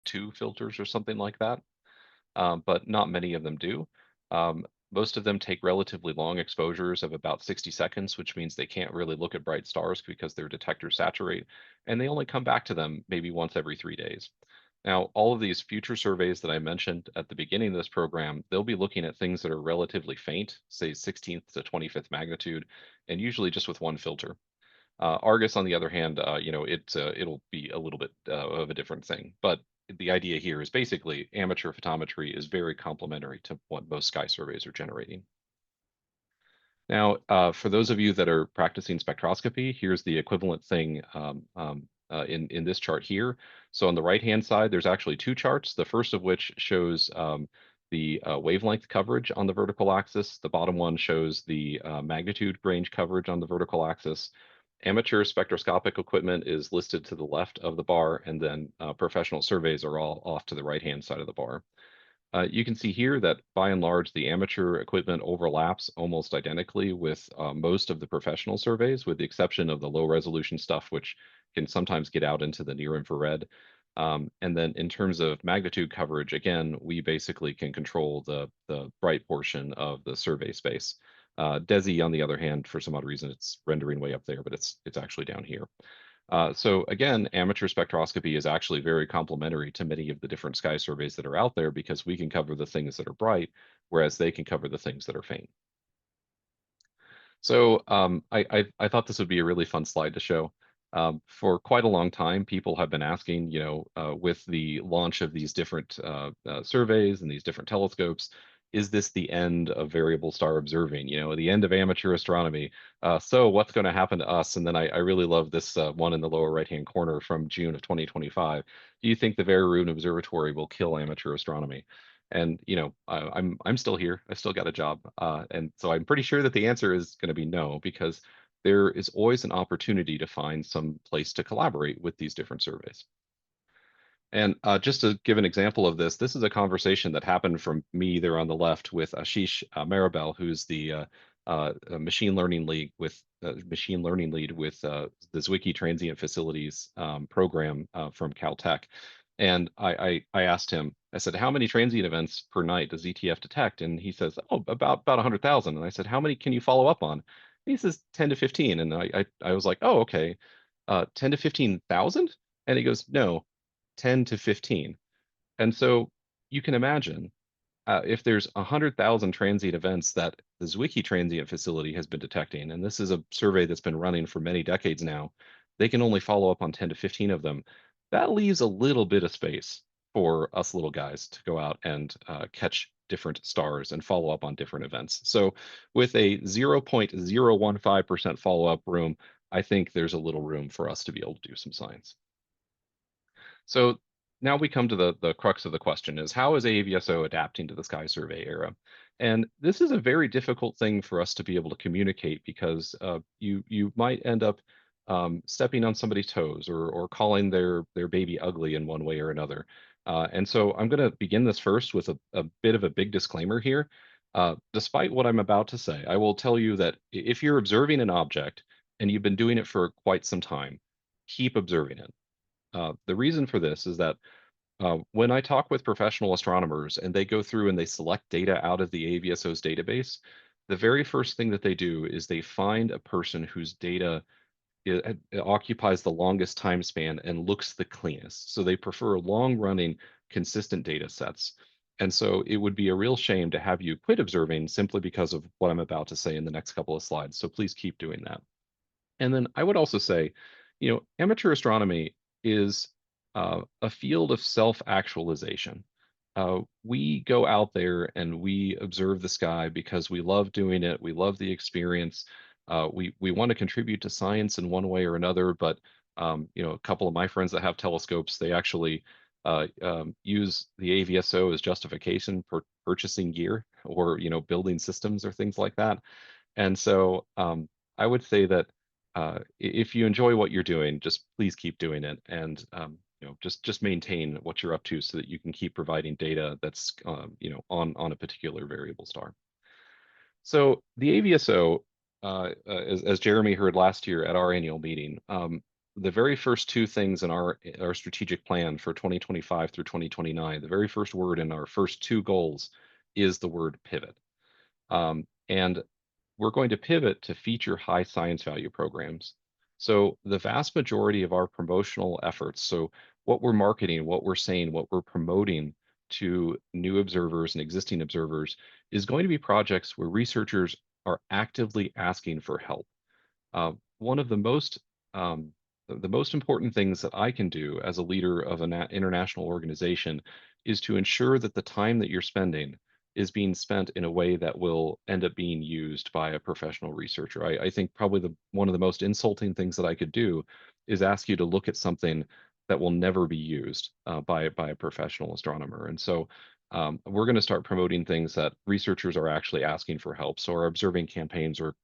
2 filters or something like that, but not many of them do. Most of them take relatively long exposures of about 60 seconds, which means they can't really look at bright stars because their detectors saturate, and they only come back to them maybe once every 3 days. Now, all of these future surveys that I mentioned at the beginning of this program, they'll be looking at things that are relatively faint, say 16th to 25th magnitude, and usually just with one filter. Argus, on the other hand, it'll be a little bit of a different thing. But the idea here is basically amateur photometry is very complementary to what most sky surveys are generating. Now, for those of you that are practicing spectroscopy, here's the equivalent thing in this chart here. So on the right-hand side, there's actually 2 charts, the first of which shows the wavelength coverage on the vertical axis. The bottom one shows the magnitude range coverage on the vertical axis. Amateur spectroscopic equipment is listed to the left of the bar, and then professional surveys are all off to the right-hand side of the bar. You can see here that by and large, the amateur equipment overlaps almost identically with most of the professional surveys, with the exception of the low resolution stuff, which can sometimes get out into the near infrared. And then in terms of magnitude coverage, again, we basically can control the bright portion of the survey space. DESI, on the other hand, for some odd reason, it's rendering way up there, but it's actually down here. So again, amateur spectroscopy is actually very complementary to many of the different sky surveys that are out there because we can cover the things that are bright, whereas they can cover the things that are faint. So I thought this would be a really fun slide to show. For quite a long time, people have been asking, with the launch of these different surveys and these different telescopes, is this the end of variable star observing, the end of amateur astronomy? So what's going to happen to us? And then I really love this one in the lower right-hand corner from June of 2025. Do you think the Very Rune Observatory will kill amateur astronomy? And I'm still here. I still got a job, and so I'm pretty sure that the answer is going to be no, because there is always an opportunity to find some place to collaborate with these different surveys. And just to give an example of this, this is a conversation that happened from me there on the left with Ashish Marabel, who's the machine learning lead with the Zwicky Transient Facilities program from Caltech. And I asked him, I said, how many transient events per night does ETF detect? And he says, oh, about 100,000. And I said, how many can you follow up on? And he says 10 to 15. And I was like, oh, okay, 10 to 15,000? And he goes, no, 10 to 15. And so you can imagine if there's 100,000 transient events that the Zwicky Transient Facility has been detecting, and this is a survey that's been running for many decades now, they can only follow up on 10 to 15 of them. That leaves a little bit of space for us little guys to go out and catch different stars and follow up on different events. So with a 0.015% follow-up room, I think there's a little room for us to be able to do some science. So now we come to the crux of the question is, how is AAVSO adapting to the sky survey era? And this is a very difficult thing for us to be able to communicate because you might end up stepping on somebody's toes or calling their baby ugly in one way or another. And so I'm going to begin this first with a bit of a big disclaimer here. Despite what I'm about to say, I will tell you that if you're observing an object and you've been doing it for quite some time, keep observing it. The reason for this is that when I talk with professional astronomers and they go through and they select data out of the AAVSO's database, the very first thing that they do is they find a person whose data it occupies the longest time span and looks the cleanest. So they prefer long-running, consistent data sets. And so it would be a real shame to have you quit observing simply because of what I'm about to say in the next couple of slides. So please keep doing that. And then I would also say, amateur astronomy is a field of self-actualization. We go out there and we observe the sky because we love doing it. We love the experience. We want to contribute to science in one way or another. But a couple of my friends that have telescopes, they actually use the AAVSO as justification for purchasing gear or building systems or things like that. And so I would say that if you enjoy what you're doing, just please keep doing it, and just maintain what you're up to so that you can keep providing data that's on a particular variable star. So the AAVSO, as Jeremy heard last year at our annual meeting, the very first two things in our strategic plan for 2025 through 2029, the very first word in our first two goals is the word pivot. And we're going to pivot to feature high science value programs. So the vast majority of our promotional efforts, so what we're marketing, what we're saying, what we're promoting to new observers and existing observers is going to be projects where researchers are actively asking for help. One of the most important things that I can do as a leader of an international organization is to ensure that the time that you're spending is being spent in a way that will end up being used by a professional researcher. I think probably one of the most insulting things that I could do is ask you to look at something that will never be used by a professional astronomer. And so we're going to start promoting things that researchers are actually asking for help. So our observing campaigns are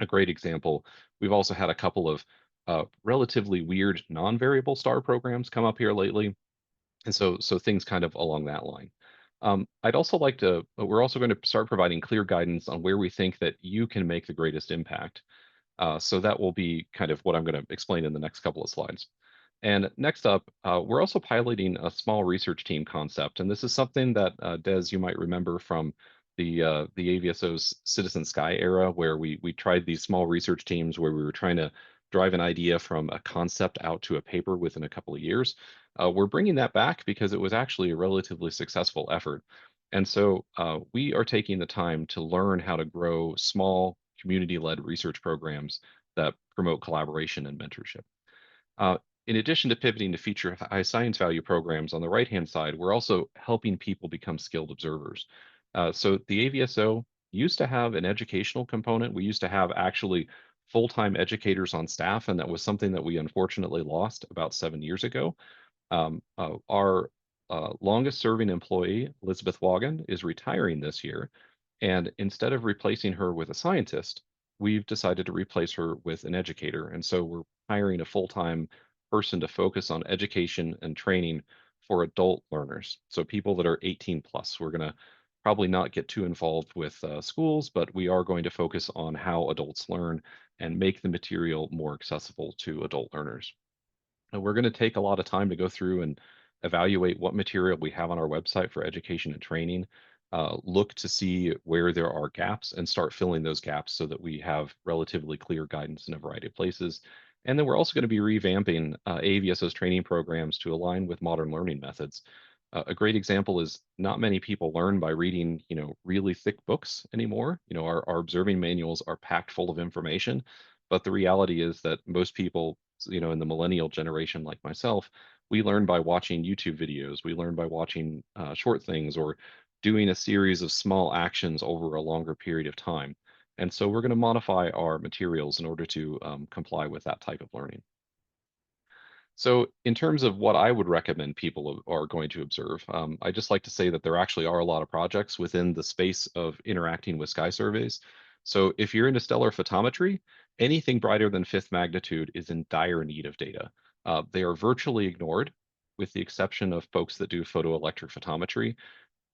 a great example. We've also had a couple of relatively weird non-variable star programs come up here lately, and so things kind of along that line. I'd also like to. We're also going to start providing clear guidance on where we think that you can make the greatest impact. So that will be kind of what I'm going to explain in the next couple of slides. And next up, we're also piloting a small research team concept. And this is something that, Des, you might remember from the AVSO's Citizen Sky era, where we tried these small research teams where we were trying to drive an idea from a concept out to a paper within a couple of years. We're bringing that back because it was actually a relatively successful effort. And so we are taking the time to learn how to grow small community-led research programs that promote collaboration and mentorship. Uh, in addition to pivoting to feature high science value programs on the right-hand side, we're also helping people become skilled observers. So the AVSO used to have an educational component. We used to have actually full-time educators on staff, and that was something that we unfortunately lost about 7 years ago. Our longest serving employee, Elizabeth Wagon, is retiring this year. And instead of replacing her with a scientist, we've decided to replace her with an educator. And so we're hiring a full-time person to focus on education and training for adult learners. So people that are 18 plus. We're going to probably not get too involved with schools, but we are going to focus on how adults learn and make the material more accessible to adult learners. And we're going to take a lot of time to go through and evaluate what material we have on our website for education and training, look to see where there are gaps and start filling those gaps so that we have relatively clear guidance in a variety of places. And then we're also going to be revamping AAVSO's training programs to align with modern learning methods. A great example is not many people learn by reading, really thick books anymore. Our observing manuals are packed full of information, but the reality is that most people, in the millennial generation like myself, we learn by watching YouTube videos. We learn by watching short things or doing a series of small actions over a longer period of time. And so we're going to modify our materials in order to comply with that type of learning. So in terms of what I would recommend people are going to observe, I just like to say that there actually are a lot of projects within the space of interacting with sky surveys. So if you're into stellar photometry, anything brighter than fifth magnitude is in dire need of data. They are virtually ignored, with the exception of folks that do photoelectric photometry.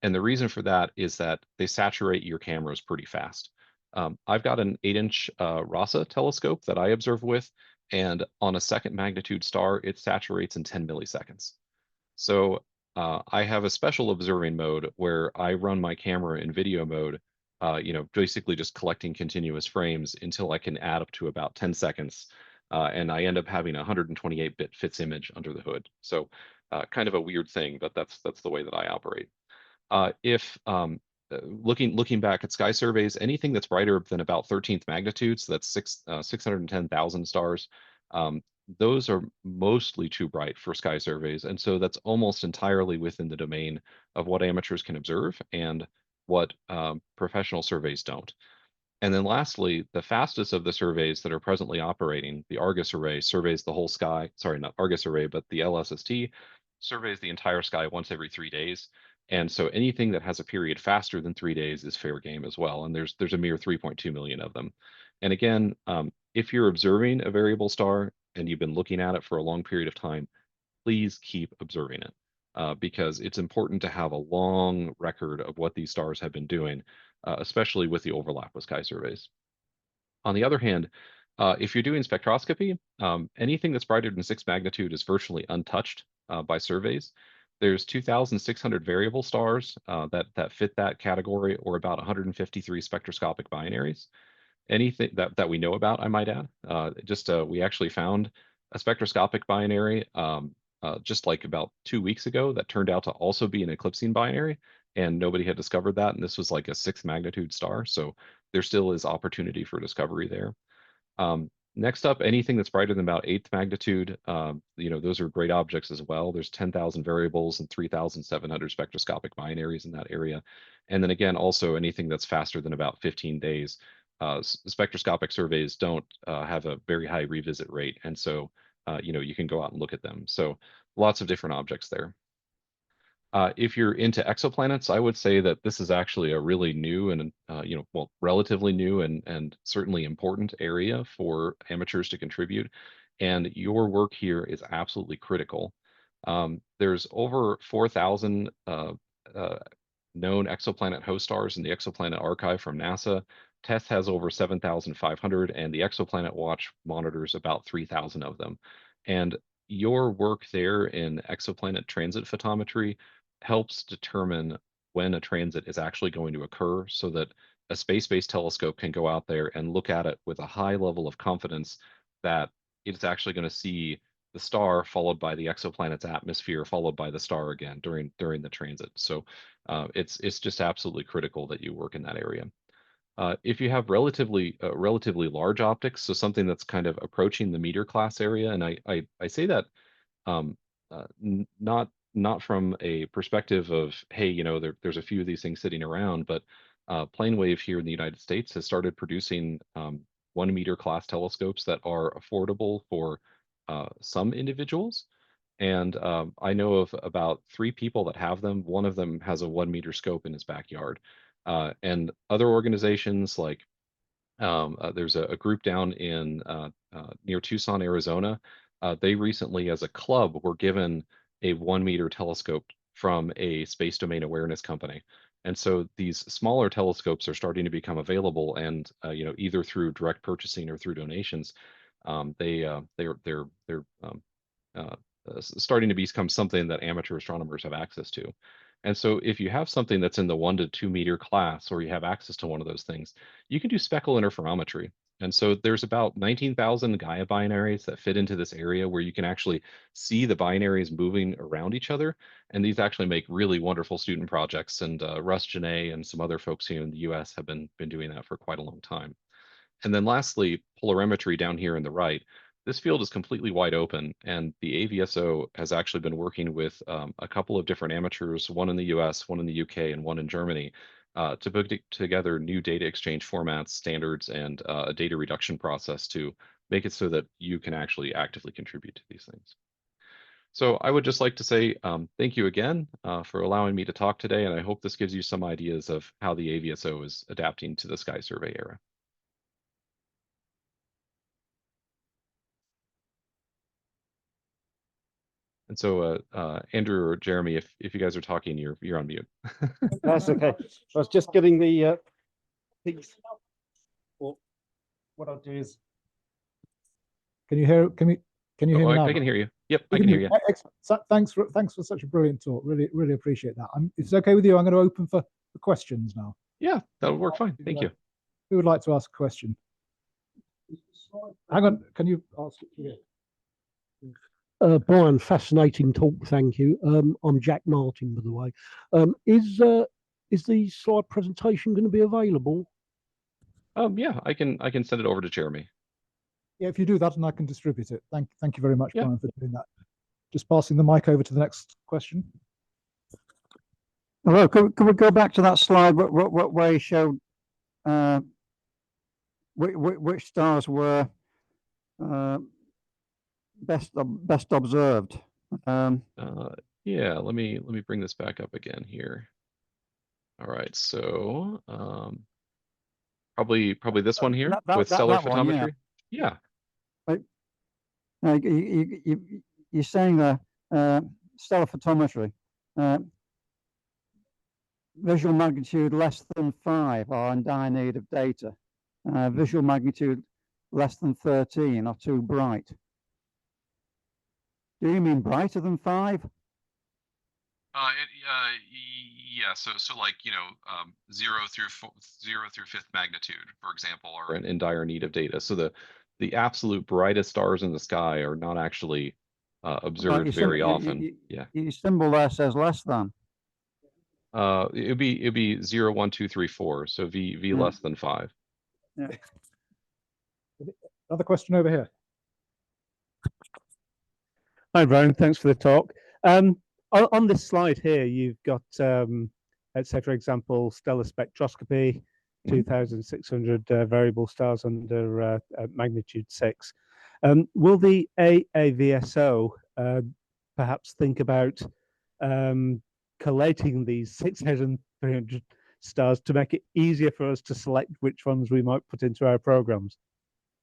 And the reason for that is that they saturate your cameras pretty fast. I've got an 8-inch RASA telescope that I observe with, and on a second magnitude star, it saturates in 10 milliseconds. So I have a special observing mode where I run my camera in video mode, basically just collecting continuous frames until I can add up to about 10 seconds. And I end up having a 128-bit FITS image under the hood. So kind of a weird thing, but that's the way that I operate. If looking back at sky surveys, anything that's brighter than about 13th magnitude, so that's 610,000 stars, those are mostly too bright for sky surveys. And so that's almost entirely within the domain of what amateurs can observe and what professional surveys don't. And then lastly, the fastest of the surveys that are presently operating, the Argus array, surveys the whole sky. Sorry, not Argus array, but the LSST surveys the entire sky once every 3 days. And so anything that has a period faster than 3 days is fair game as well. And there's a mere 3.2 million of them. And again, if you're observing a variable star and you've been looking at it for a long period of time, please keep observing it because it's important to have a long record of what these stars have been doing, especially with the overlap with sky surveys. On the other hand, If you're doing spectroscopy, anything that's brighter than 6 magnitude is virtually untouched by surveys. There's 2,600 variable stars that fit that category, or about 153 spectroscopic binaries. Anything that we know about, I might add. We actually found a spectroscopic binary just like about 2 weeks ago that turned out to also be an eclipsing binary, and nobody had discovered that. And this was like a 6th magnitude star, so there still is opportunity for discovery there. Next up, anything that's brighter than about 8th magnitude, those are great objects as well. There's 10,000 variables and 3,700 spectroscopic binaries in that area. And then again, also anything that's faster than about 15 days. Spectroscopic surveys don't have a very high revisit rate, and so you can go out and look at them. So lots of different objects there. If you're into exoplanets, I would say that this is actually a really new and relatively new and certainly important area for amateurs to contribute. And your work here is absolutely critical. There's over 4,000 known exoplanet host stars in the Exoplanet Archive from NASA. TESS has over 7,500, and the Exoplanet Watch monitors about 3,000 of them. And your work there in exoplanet transit photometry helps determine when a transit is actually going to occur, so that a space-based telescope can go out there and look at it with a high level of confidence that it's actually going to see the star followed by the exoplanet's atmosphere followed by the star again during the transit. So it's just absolutely critical that you work in that area. If you have relatively large optics, so something that's kind of approaching the meter class area, and I say that not from a perspective of, hey, there's a few of these things sitting around, but PlaneWave here in the United States has started producing 1 meter class telescopes that are affordable for some individuals. And I know of about 3 people that have them. One of them has a 1 meter scope in his backyard. And other organizations like there's a group down in near Tucson, Arizona. They recently, as a club, were given a 1 meter telescope from a space domain awareness company. And so these smaller telescopes are starting to become available, and either through direct purchasing or through donations, they're starting to become something that amateur astronomers have access to. And so if you have something that's in the 1 to 2 meter class, or you have access to one of those things, you can do speckle interferometry. And so there's about 19,000 Gaia binaries that fit into this area where you can actually see the binaries moving around each other. And these actually make really wonderful student projects. And Russ Janae and some other folks here in the US have been doing that for quite a long time. And then lastly, polarimetry down here in the right. This field is completely wide open, and the AAVSO has actually been working with a couple of different amateurs, one in the US, one in the UK, and one in Germany, to put together new data exchange formats, standards, and a data reduction process to make it so that you can actually actively contribute to these things. So I would just like to say thank you again for allowing me to talk today, and I hope this gives you some ideas of how the AAVSO is adapting to the Sky Survey era. And so, Andrew or Jeremy, if you guys are talking, you're on mute. That's okay. I was just getting the piece. Well, what I'll do is, can you hear? Can you hear me now? I can hear you. Yep, I can hear you. Thanks for such a brilliant talk. Really appreciate that. If it's okay with you, I'm going to open for questions now. Yeah, that would work fine. Thank you. Who would like to ask a question? Hang on. Can you ask it here? Brian, fascinating talk, thank you. I'm Jack Martin, by the way. Is the slide presentation going to be available? Yeah, I can send it over to Jeremy. Yeah, if you do that, and I can distribute it. Thank you very much, Brian, for doing that. Just passing the mic over to the next question. Hello, can we go back to that slide where you showed which stars were best observed? Yeah, let me bring this back up again here. All right, so probably this one here with stellar photometry. One, yeah. You're saying the stellar photometry, visual magnitude less than 5 are in dire need of data. Visual magnitude less than 13 or too bright? Do you mean brighter than 5? Yeah. So like, you know, 0 through 5th magnitude, for example, are in dire need of data. So the absolute brightest stars in the sky are not actually observed very often. Yeah. Your symbol there says less than. It'd be 0, 1, 2, 3, 4. So V Yeah. less than 5. Yeah. Another question over here. Hi, Brian. Thanks for the talk. On this slide here, you've got, let's say, for example, stellar spectroscopy, 2,600 variable stars under magnitude 6. Will the AAVSO perhaps think about collating these 6,300 stars to make it easier for us to select which ones we might put into our programs?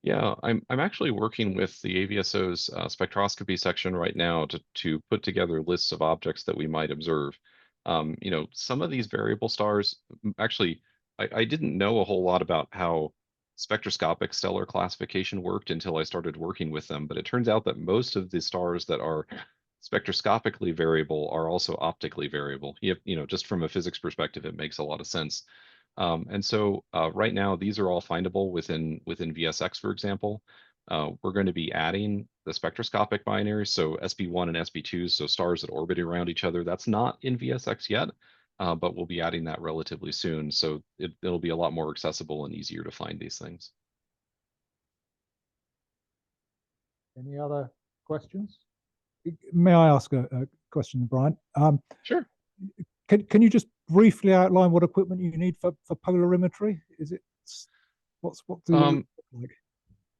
Yeah, I'm actually working with the AVSO's spectroscopy section right now to put together lists of objects that we might observe. You know, some of these variable stars, actually, I didn't know a whole lot about how spectroscopic stellar classification worked until I started working with them, but it turns out that most of the stars that are spectroscopically variable are also optically variable. You know, just from a physics perspective, it makes a lot of sense. And so right now, these are all findable within VSX, for example. We're going to be adding the spectroscopic binaries, so SB1 and SB2, so stars that orbit around each other. That's not in VSX yet, but we'll be adding that relatively soon. So it'll be a lot more accessible and easier to find these things. Any other questions? May I ask a question, Brian? Sure. Can you just briefly outline what equipment you need for polarimetry? Is it what do you like?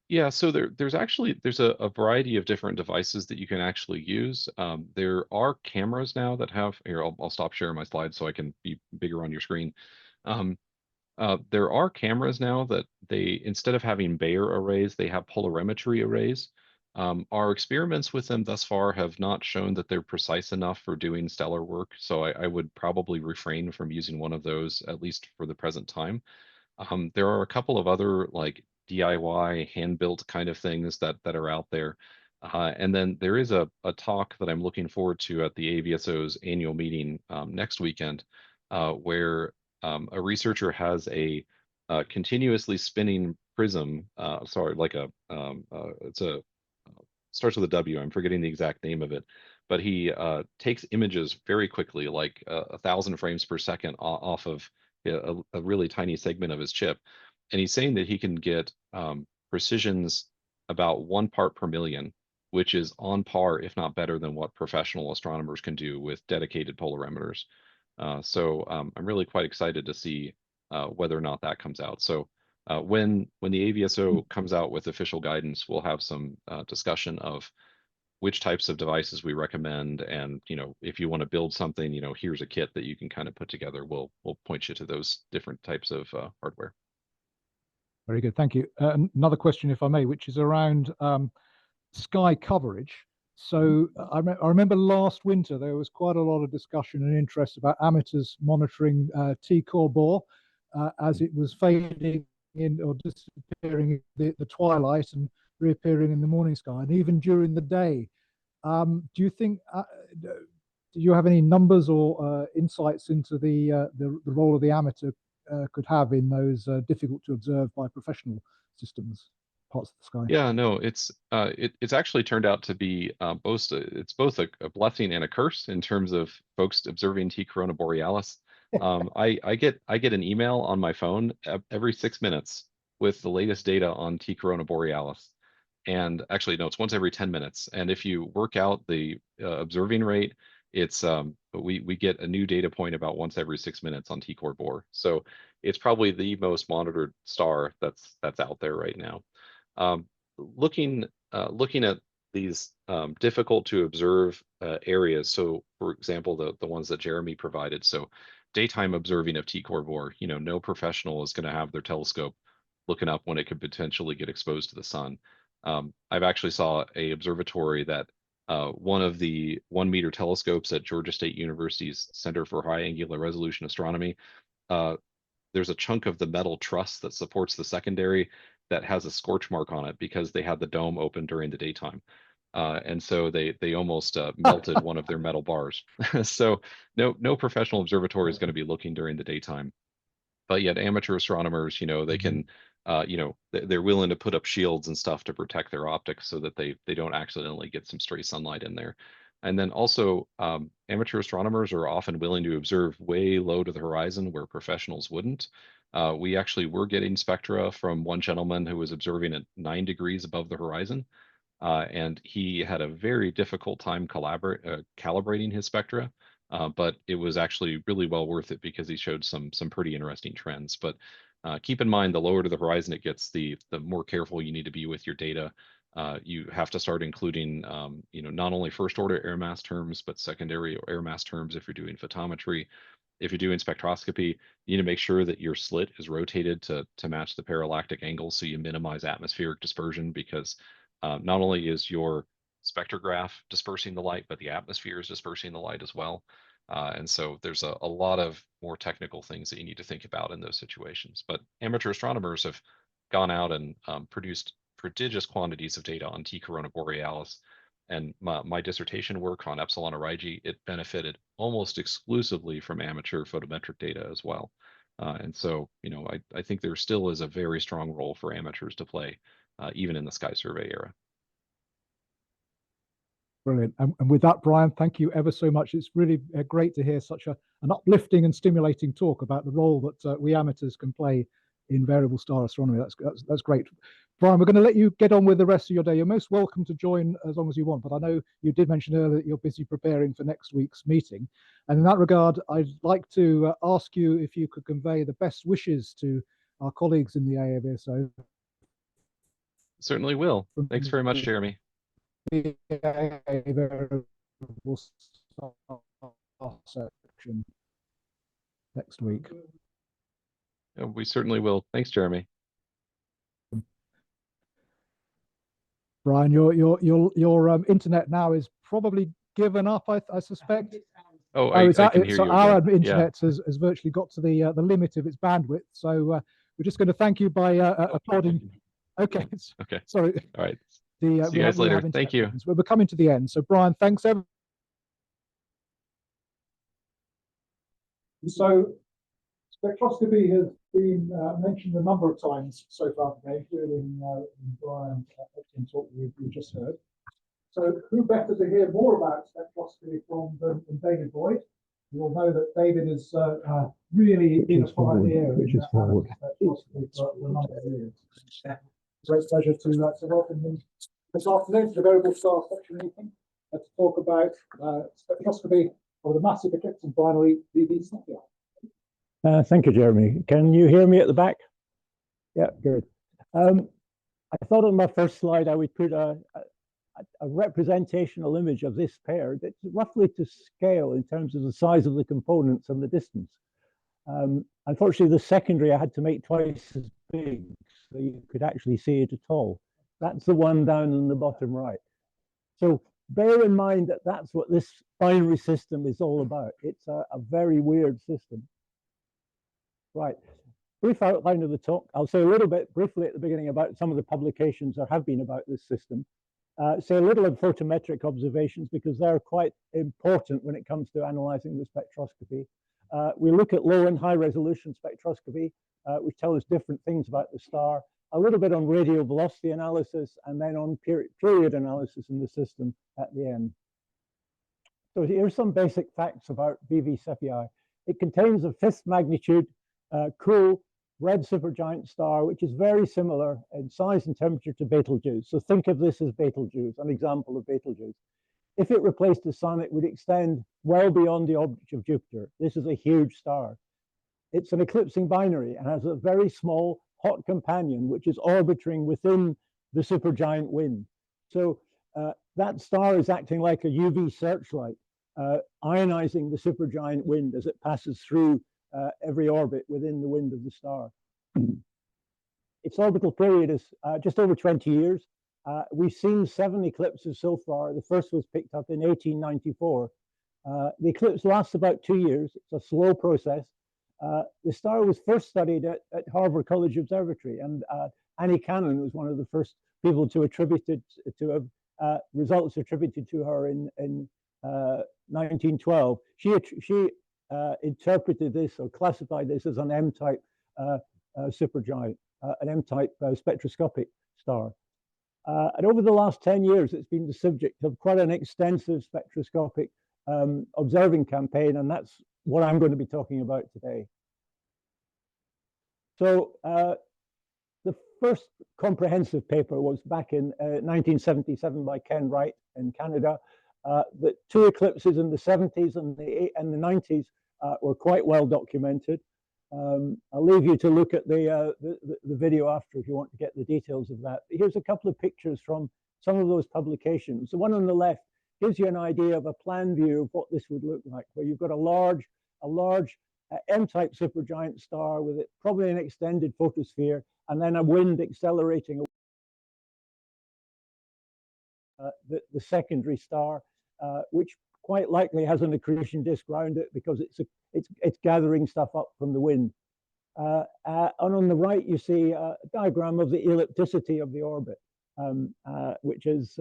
Yeah, so there's a variety of different devices that you can actually use. There are cameras now that have here. I'll stop sharing my slides so I can be bigger on your screen. There are cameras now that instead of having Bayer arrays, they have polarimetry arrays. Our experiments with them thus far have not shown that they're precise enough for doing stellar work, so I would probably refrain from using one of those, at least for the present time. There are a couple of other like DIY hand-built kind of things that are out there. And then there is a talk that I'm looking forward to at the AVSO's annual meeting next weekend, where a researcher has a continuously spinning prism. Sorry, like starts with a W. I'm forgetting the exact name of it, but he takes images very quickly, like 1,000 frames per second off of a really tiny segment of his chip. And he's saying that he can get precisions about 1 part per million, which is on par, if not better, than what professional astronomers can do with dedicated polarimeters. So I'm really quite excited to see whether or not that comes out. So when the AVSO comes out with official guidance, we'll have some discussion of which types of devices we recommend, and you know, if you want to build something, you know, here's a kit that you can kind of put together. We'll point you to those different types of hardware. Very good, thank you. Another question, if I may, which is around sky coverage. So I remember last winter there was quite a lot of discussion and interest about amateurs monitoring T-Core Bohr as it was fading in or disappearing in the twilight and reappearing in the morning sky, and even during the day. Do you think? Do you have any numbers or insights into the role of the amateur could have in those difficult to observe by professional systems parts of the sky? Yeah, no, it's actually turned out to be both a blessing and a curse in terms of folks observing T Corona Borealis. I get an email on my phone every 6 minutes with the latest data on T Corona Borealis. And actually, no, it's once every 10 minutes. And if you work out the observing rate, it's we get a new data point about once every 6 minutes on T-Core Bohr. So it's probably the most monitored star that's out there right now. Looking at these difficult to observe areas. So, for example, the ones that Jeremy provided. So, daytime observing of T-Core Bohr. You know, no professional is going to have their telescope looking up when it could potentially get exposed to the sun. I've actually saw a observatory that one of the 1 meter telescopes at Georgia State University's Center for High Angular Resolution Astronomy. There's a chunk of the metal truss that supports the secondary that has a scorch mark on it because they had the dome open during the daytime. And so they almost melted one of their metal bars. So no professional observatory is going to be looking during the daytime. But yet amateur astronomers, they can, they're willing to put up shields and stuff to protect their optics so that they don't accidentally get some stray sunlight in there. And then also amateur astronomers are often willing to observe way low to the horizon where professionals wouldn't. We actually were getting spectra from one gentleman who was observing at 9 degrees above the horizon. And he had a very difficult time calibrating his spectra. But it was actually really well worth it because he showed some pretty interesting trends. But keep in mind, the lower to the horizon it gets, the more careful you need to be with your data. You have to start including, not only first order air mass terms, but secondary air mass terms if you're doing photometry. If you're doing spectroscopy, you need to make sure that your slit is rotated to match the parallactic angle so you minimize atmospheric dispersion, because not only is your spectrograph dispersing the light, but the atmosphere is dispersing the light as well. And so there's a lot of more technical things that you need to think about in those situations. But amateur astronomers have gone out and produced prodigious quantities of data on T Corona Borealis. And my dissertation work on Epsilon Aurigae, it benefited almost exclusively from amateur photometric data as well. And so, I think there still is a very strong role for amateurs to play, even in the sky survey era. Brilliant. And with that, Brian, thank you ever so much. It's really great to hear such an uplifting and stimulating talk about the role that we amateurs can play in variable star astronomy. That's great. Brian, we're going to let you get on with the rest of your day. You're most welcome to join as long as you want, but I know you did mention earlier that you're busy preparing for next week's meeting. And in that regard, I'd like to ask you if you could convey the best wishes to our colleagues in the AAVSO. Certainly will. Thanks very much, Jeremy. Variable star section next week. Yeah, we certainly will. Thanks, Jeremy. Brian, your internet now is probably given up, I suspect. Oh, I can hear you our again. internet has virtually got to the limit of its bandwidth. So we're just going to thank you by applauding. Okay. Okay. Sorry. All right. See you guys later. Thank you. We're coming to the end. So Brian, thanks everyone. So spectroscopy has been mentioned a number of times so far today, including in Brian's talk we just heard. So who better to hear more about spectroscopy from than David Boyd? You all know that David is really been a pioneer in spectroscopy for a number of years. Great pleasure to welcome him this afternoon to the Variable Star Section meeting to talk about spectroscopy of the massive eclipsing binary VV Cephei. Thank you, Jeremy. Can you hear me at the back? Yeah, good. I thought on my first slide I would put a representational image of this pair that's roughly to scale in terms of the size of the components and the distance. Unfortunately, the secondary I had to make twice as big so you could actually see it at all. That's the one down in the bottom right. So bear in mind that that's what this binary system is all about. It's a very weird system. Right, brief outline of the talk. I'll say a little bit briefly at the beginning about some of the publications there have been about this system. Say a little of photometric observations because they're quite important when it comes to analyzing the spectroscopy. We look at low and high resolution spectroscopy, which tell us different things about the star. A little bit on radial velocity analysis, and then on period analysis in the system at the end. So here's some basic facts about VV Cephei. It contains a 5th magnitude cool red supergiant star, which is very similar in size and temperature to Betelgeuse. So think of this as Betelgeuse, an example of Betelgeuse. If it replaced the sun, it would extend well beyond the orbit of Jupiter. This is a huge star. It's an eclipsing binary and has a very small hot companion, which is orbiting within the supergiant wind. So that star is acting like a UV searchlight, ionizing the supergiant wind as it passes through every orbit within the wind of the star. Its orbital period is just over 20 years. We've seen 7 eclipses so far. The first was picked up in 1894. The eclipse lasts about 2 years. It's a slow process. The star was first studied at Harvard College Observatory, and Annie Cannon was one of the first people to attribute it to have results attributed to her in 1912. She interpreted this or classified this as an M-type supergiant, an M-type spectroscopic star. And over the last 10 years, it's been the subject of quite an extensive spectroscopic observing campaign, and that's what I'm going to be talking about today. So the first comprehensive paper was back in 1977 by Ken Wright in Canada. The two eclipses in the 70s and the 90s were quite well documented. I'll leave you to look at the video after if you want to get the details of that. Here's a couple of pictures from some of those publications. The one on the left gives you an idea of a plan view of what this would look like, where you've got a large M-type supergiant star with it, probably an extended photosphere, and then a wind accelerating the secondary star, which quite likely has an accretion disk around it because it's gathering stuff up from the wind. And on the right, you see a diagram of the ellipticity of the orbit, which is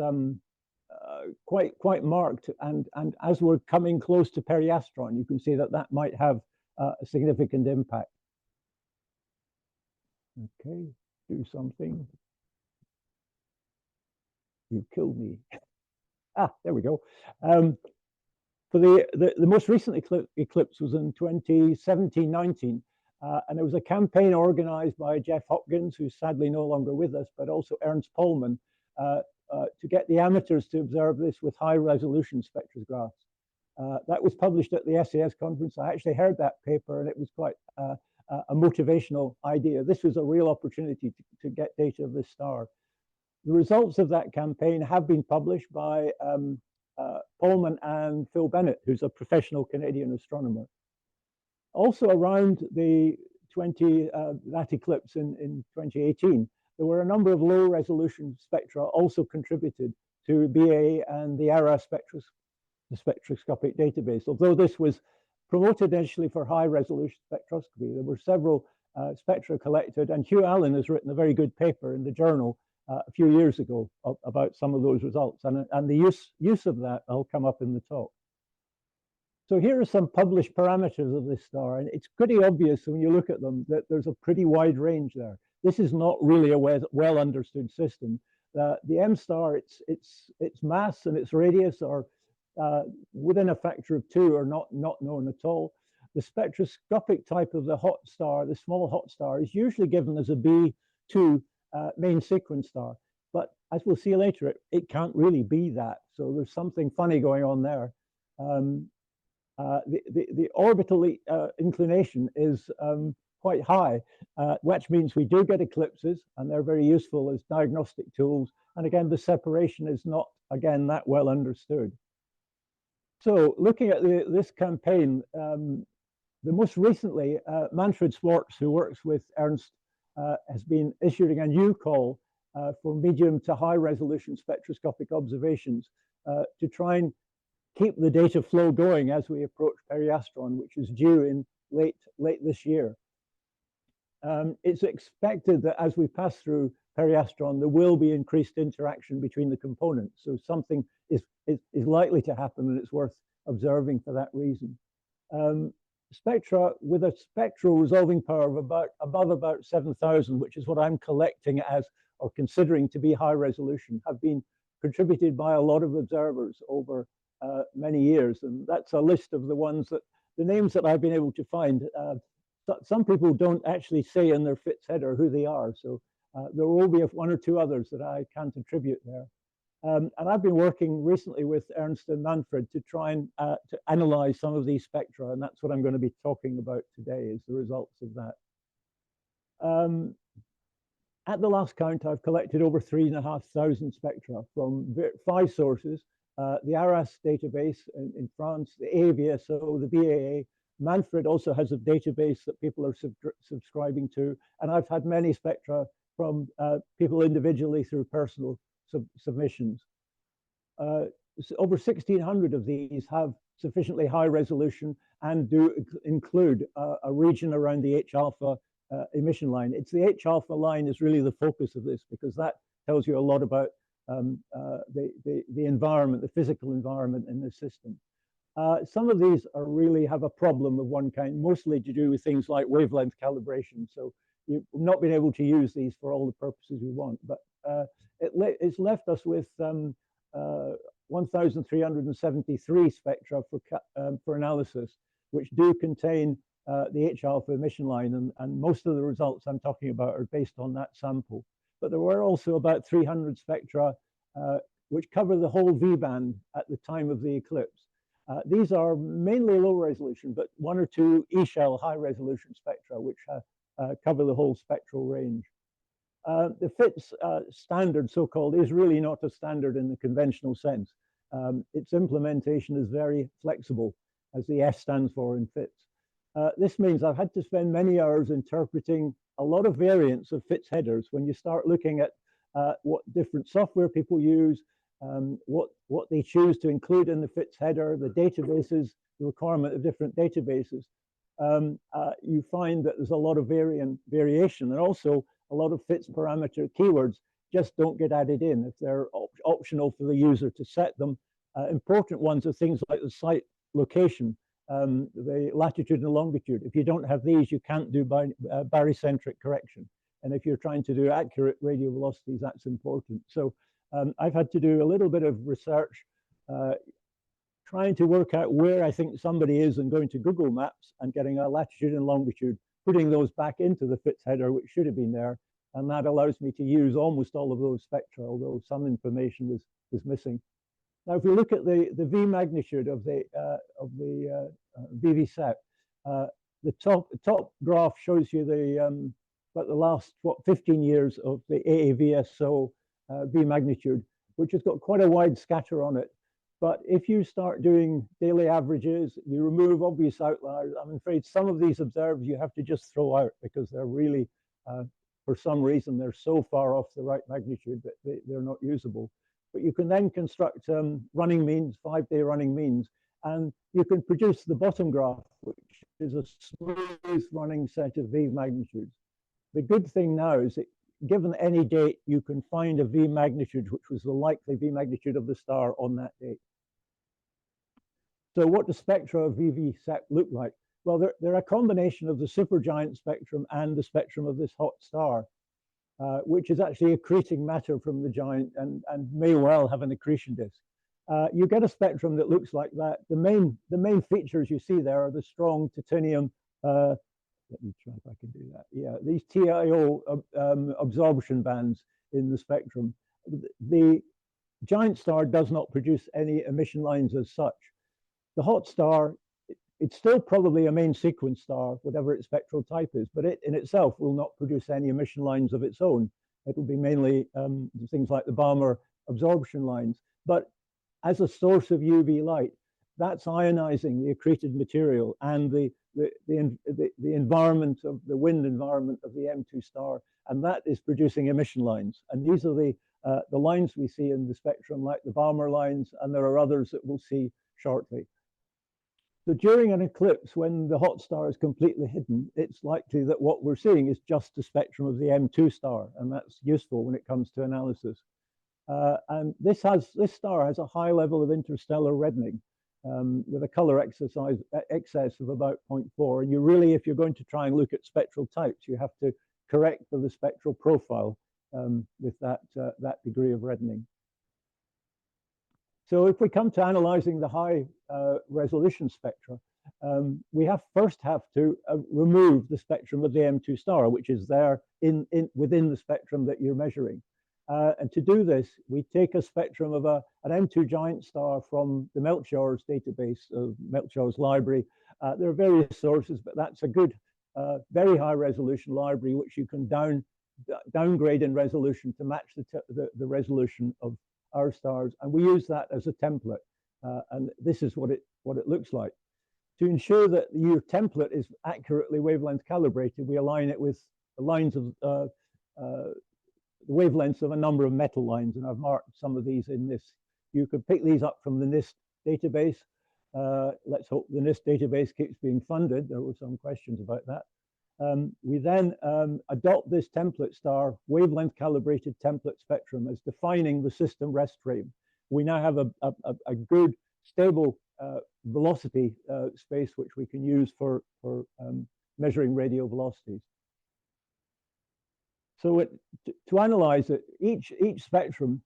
quite marked. And as we're coming close to periastron, you can see that might have a significant impact. Okay, do something. You killed me. There we go. For the most recent eclipse was in 2017-19, and it was a campaign organized by Jeff Hopkins, who's sadly no longer with us, but also Ernst Pohlmann, to get the amateurs to observe this with high-resolution spectrographs. That was published at the SAS conference. I actually heard that paper, and it was quite a motivational idea. This was a real opportunity to get data of this star. The results of that campaign have been published by Pohlmann and Phil Bennett, who's a professional Canadian astronomer. Also around that eclipse in 2018, there were a number of low-resolution spectra also contributed to BA and the ARAS spectroscopic database. Although this was promoted initially for high-resolution spectroscopy, there were several spectra collected, and Hugh Allen has written a very good paper in the journal a few years ago about some of those results, and the use of that will come up in the talk. So here are some published parameters of this star, and it's pretty obvious when you look at them that there's a pretty wide range there. This is not really a well understood system. The M star, its mass and its radius are within a factor of 2 or not known at all. The spectroscopic type of the hot star, the small hot star, is usually given as a B2 main sequence star, but as we'll see later, it can't really be that. So there's something funny going on there. The orbital inclination is quite high, which means we do get eclipses, and they're very useful as diagnostic tools. And again, the separation is not, again, that well understood. So looking at this campaign, the most recently, Manfred Swartz, who works with Ernst, has been issuing a new call for medium to high resolution spectroscopic observations to try and keep the data flow going as we approach periastron, which is due in late this year. It's expected that as we pass through periastron, there will be increased interaction between the components. So something is likely to happen, and it's worth observing for that reason. Spectra with a spectral resolving power of above about 7,000, which is what I'm collecting as or considering to be high resolution, have been contributed by a lot of observers over many years. And that's a list of the names that I've been able to find. Some people don't actually say in their FITS header who they are. So there will be one or two others that I can't attribute there. And I've been working recently with Ernst and Manfred to try and to analyze some of these spectra, and that's what I'm going to be talking about today, is the results of that. At the last count, I've collected over 3,500 spectra from 5 sources: the ARAS database in France, the AAVSO, the BAA. Manfred also has a database that people are subscribing to, and I've had many spectra from people individually through personal submissions. Over 1,600 of these have sufficiently high resolution and do include a region around the H alpha emission line. It's the H alpha line is really the focus of this, because that tells you a lot about the environment, the physical environment in the system. Some of these are really have a problem of one kind, mostly to do with things like wavelength calibration. So you've not been able to use these for all the purposes we want, but it's left us with 1,373 spectra for analysis, which do contain the H alpha emission line, and most of the results I'm talking about are based on that sample. But there were also about 300 spectra which cover the whole V band at the time of the eclipse. These are mainly low resolution, but one or two E-shell high resolution spectra which cover the whole spectral range. The FITS standard, so-called, is really not a standard in the conventional sense. Its implementation is very flexible, as the S stands for in FITS. This means I've had to spend many hours interpreting a lot of variants of FITS headers when you start looking at what different software people use, what they choose to include in the FITS header, the databases, the requirement of different databases. You find that there's a lot of variation, and also a lot of FITS parameter keywords just don't get added in if they're optional for the user to set them. Important ones are things like the site location, the latitude and longitude. If you don't have these, you can't do barycentric correction. And if you're trying to do accurate radio velocities, that's important. So I've had to do a little bit of research, trying to work out where I think somebody is, and going to Google Maps and getting a latitude and longitude, putting those back into the FITS header, which should have been there. And that allows me to use almost all of those spectra, although some information was missing. Now, if we look at the V magnitude of the VV Cephei, the top graph shows you about the last 15 years of the AAVSO V magnitude, which has got quite a wide scatter on it. But if you start doing daily averages, you remove obvious outliers, I'm afraid some of these observed you have to just throw out, because they're really, for some reason, they're so far off the right magnitude that they're not usable. But you can then construct running means, 5-day running means, and you can produce the bottom graph, which is a smooth running set of V magnitudes. The good thing now is that given any date, you can find a V magnitude which was the likely V magnitude of the star on that date. So what does spectra of VV Cephei look like? Well, they're a combination of the supergiant spectrum and the spectrum of this hot star, which is actually accreting matter from the giant and may well have an accretion disk. You get a spectrum that looks like that. The main features you see there are the strong titanium. Let me try if I can do that. Yeah, these TiO absorption bands in the spectrum. The giant star does not produce any emission lines as such. The hot star, it's still probably a main sequence star, whatever its spectral type is, but it in itself will not produce any emission lines of its own. It will be mainly things like the Balmer absorption lines. But as a source of UV light, that's ionizing the accreted material and the environment of the wind environment of the M2 star, and that is producing emission lines. And these are the lines we see in the spectrum, like the Balmer lines, and there are others that we'll see shortly. So during an eclipse, when the hot star is completely hidden, it's likely that what we're seeing is just the spectrum of the M2 star, and that's useful when it comes to analysis. And this star has a high level of interstellar reddening, with a color excess of about 0.4. And you really, if you're going to try and look at spectral types, you have to correct for the spectral profile with that degree of reddening. So if we come to analyzing the high resolution spectra, we first have to remove the spectrum of the M2 star, which is there within the spectrum that you're measuring. And to do this, we take a spectrum of an M2 giant star from the Melchior's database, of Melchior's library. There are various sources, but that's a good, very high resolution library, which you can downgrade in resolution to match the resolution of our stars. And we use that as a template. And this is what it looks like. To ensure that your template is accurately wavelength calibrated, we align it with the lines of the wavelengths of a number of metal lines, and I've marked some of these in this. You could pick these up from the NIST database. Let's hope the NIST database keeps being funded. There were some questions about that. We then adopt this template star wavelength calibrated template spectrum as defining the system rest frame. We now have a good stable velocity space which we can use for measuring radial velocities. So to analyze it, each spectrum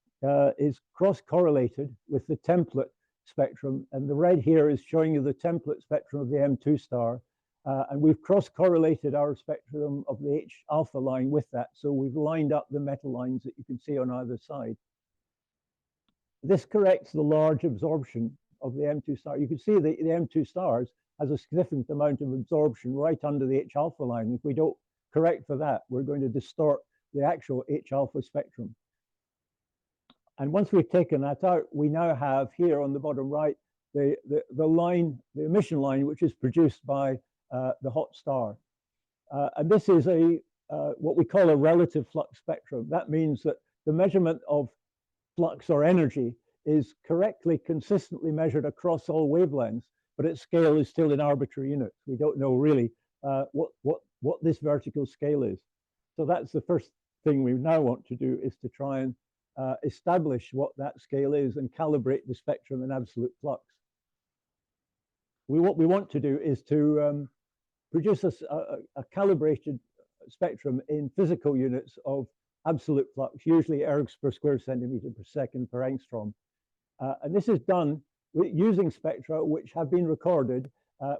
is cross-correlated with the template spectrum, and the red here is showing you the template spectrum of the M2 star, and we've cross-correlated our spectrum of the H alpha line with that, so we've lined up the metal lines that you can see on either side. This corrects the large absorption of the M2 star. You can see the M2 stars has a significant amount of absorption right under the H alpha line. If we don't correct for that, we're going to distort the actual H alpha spectrum. And once we've taken that out, we now have here on the bottom right the line, the emission line, which is produced by the hot star. And this is what we call a relative flux spectrum. That means that the measurement of flux or energy is correctly, consistently measured across all wavelengths, but its scale is still in arbitrary units. We don't know really what this vertical scale is. So that's the first thing we now want to do, is to try and establish what that scale is and calibrate the spectrum in absolute flux. What we want to do is to produce a calibrated spectrum in physical units of absolute flux, usually ergs per square centimeter per second per angstrom. And this is done using spectra which have been recorded,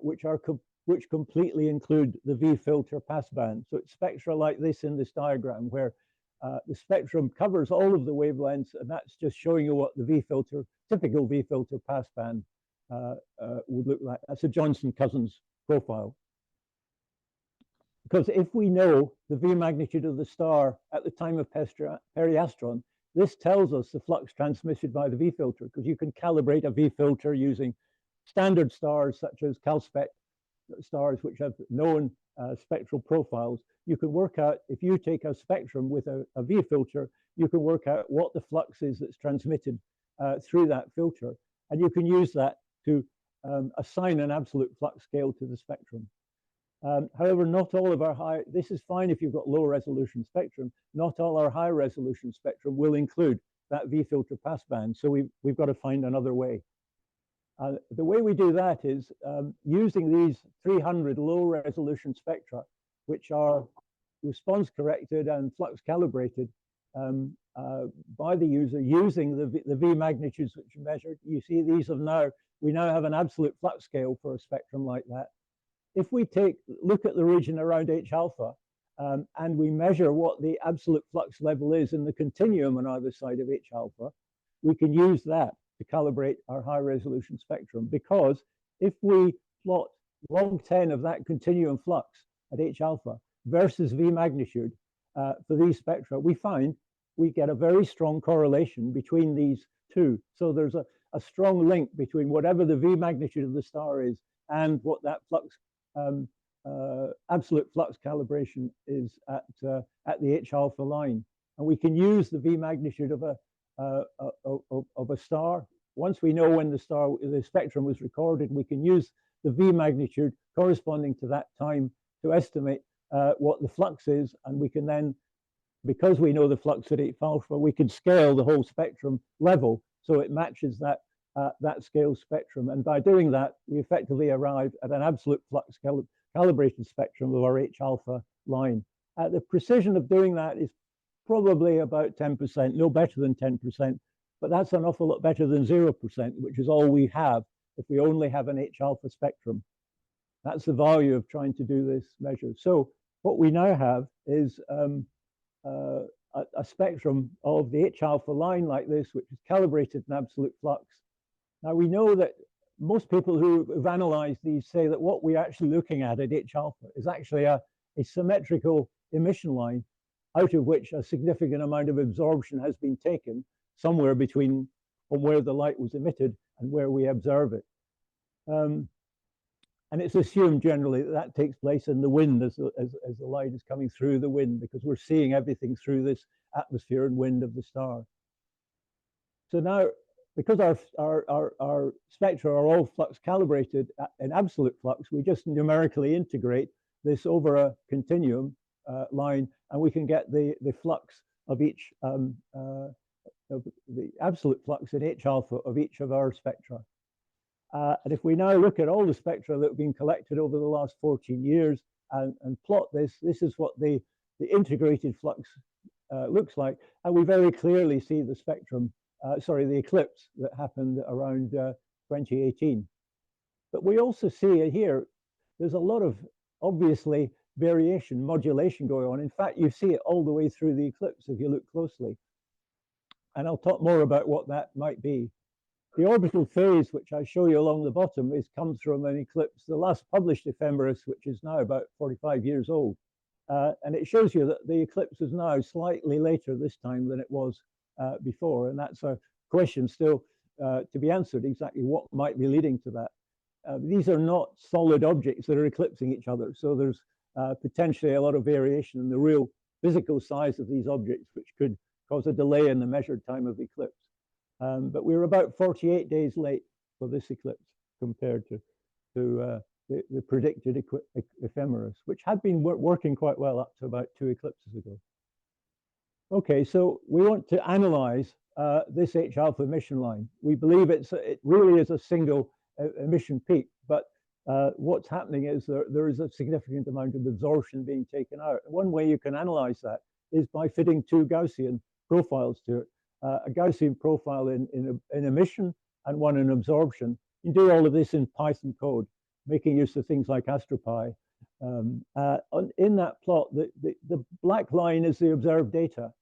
which completely include the V filter passband. So it's spectra like this in this diagram, where the spectrum covers all of the wavelengths, and that's just showing you what the V filter, typical V filter passband would look like. That's a Johnson-Cousins profile. Because if we know the V magnitude of the star at the time of periastron, this tells us the flux transmitted by the V filter, because you can calibrate a V filter using standard stars such as CalSpec stars, which have known spectral profiles. You can work out, if you take a spectrum with a V filter, you can work out what the flux is that's transmitted through that filter. And you can use that to assign an absolute flux scale to the spectrum. However, not all of our this is fine if you've got low resolution spectrum, not all our high resolution spectrum will include that V filter passband. So we've got to find another way. The way we do that is using these 300 low resolution spectra, which are response corrected and flux calibrated by the user using the V magnitudes which are measured. You see these we now have an absolute flux scale for a spectrum like that. If we look at the region around H alpha and we measure what the absolute flux level is in the continuum on either side of H alpha, we can use that to calibrate our high resolution spectrum, because if we plot log 10 of that continuum flux at H alpha versus V magnitude for these spectra, we find we get a very strong correlation between these two. So there's a strong link between whatever the V magnitude of the star is and what that flux absolute flux calibration is at the H alpha line. And we can use the V magnitude of a star. Once we know when the spectrum was recorded, we can use the V magnitude corresponding to that time to estimate what the flux is, and we can then, because we know the flux at H alpha, we can scale the whole spectrum level so it matches that scale spectrum. And by doing that, we effectively arrive at an absolute flux calibrated spectrum of our H alpha line. The precision of doing that is probably about 10%, no better than 10%, but that's an awful lot better than 0%, which is all we have if we only have an H alpha spectrum. That's the value of trying to do this measure. So what we now have is a spectrum of the H alpha line like this, which is calibrated in absolute flux. Now we know that most people who have analyzed these say that what we're actually looking at H alpha is actually a symmetrical emission line, out of which a significant amount of absorption has been taken somewhere between from where the light was emitted and where we observe it. And it's assumed generally that takes place in the wind as the light is coming through the wind, because we're seeing everything through this atmosphere and wind of the star. So now, because our spectra are all flux calibrated in absolute flux, we just numerically integrate this over a continuum line, and we can get the flux of each, of the absolute flux in H alpha of each of our spectra. And if we now look at all the spectra that have been collected over the last 14 years and plot this, this is what the integrated flux looks like. And we very clearly see the spectrum, the eclipse that happened around 2018. But we also see here, there's a lot of obviously variation, modulation going on. In fact, you see it all the way through the eclipse if you look closely. And I'll talk more about what that might be. The orbital phase, which I show you along the bottom, comes from an eclipse, the last published ephemeris, which is now about 45 years old. And it shows you that the eclipse is now slightly later this time than it was before. And that's a question still to be answered, exactly what might be leading to that. These are not solid objects that are eclipsing each other. So there's potentially a lot of variation in the real physical size of these objects, which could cause a delay in the measured time of eclipse. But we were about 48 days late for this eclipse compared to the predicted ephemeris, which had been working quite well up to about 2 eclipses ago. Okay, so we want to analyze this H alpha emission line. We believe it really is a single emission peak, but what's happening is there is a significant amount of absorption being taken out. One way you can analyze that is by fitting 2 Gaussian profiles to it. A Gaussian profile in emission and one in absorption. You do all of this in Python code, making use of things like AstroPy. In that plot, the black line is the observed data.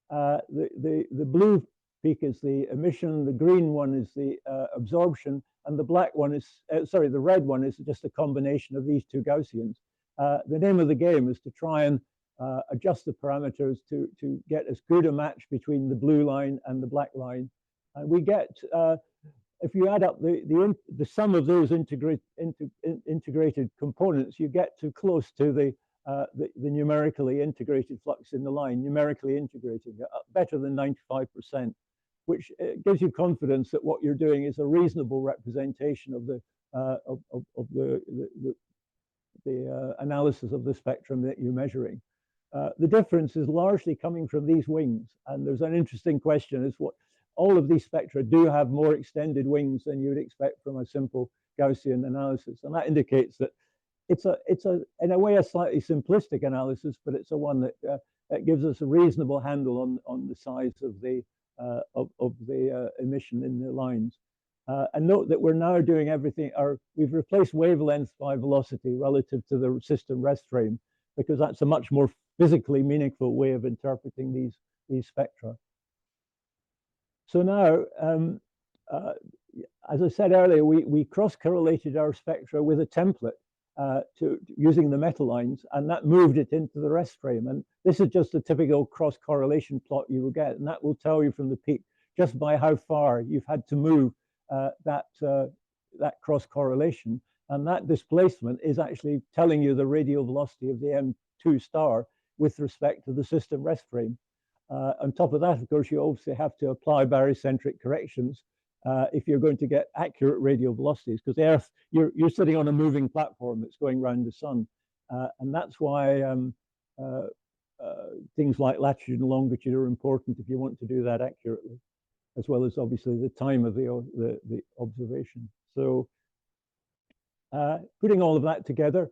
The blue peak is the emission, the green one is the absorption, and the black one is, the red one is just a combination of these 2 Gaussians. The name of the game is to try and adjust the parameters to get as good a match between the blue line and the black line. And we get, if you add up the sum of those integrated components, you get to close to the numerically integrated flux in the line, numerically integrated, better than 95%, which gives you confidence that what you're doing is a reasonable representation of the analysis of the spectrum that you're measuring. The difference is largely coming from these wings. And there's an interesting question is what all of these spectra do have more extended wings than you would expect from a simple Gaussian analysis. And that indicates that it's in a way a slightly simplistic analysis, but it's a one that gives us a reasonable handle on the size of the emission in the lines. And note that we're now doing everything, we've replaced wavelength by velocity relative to the system rest frame, because that's a much more physically meaningful way of interpreting these spectra. So now, as I said earlier, we cross-correlated our spectra with a template using the metal lines, and that moved it into the rest frame. And this is just a typical cross-correlation plot you will get, and that will tell you from the peak just by how far you've had to move that cross-correlation. And that displacement is actually telling you the radial velocity of the M2 star with respect to the system rest frame. On top of that, of course, you obviously have to apply barycentric corrections if you're going to get accurate radial velocities, because the Earth, you're sitting on a moving platform that's going around the sun. And that's why things like latitude and longitude are important if you want to do that accurately, as well as obviously the time of the observation. So putting all of that together,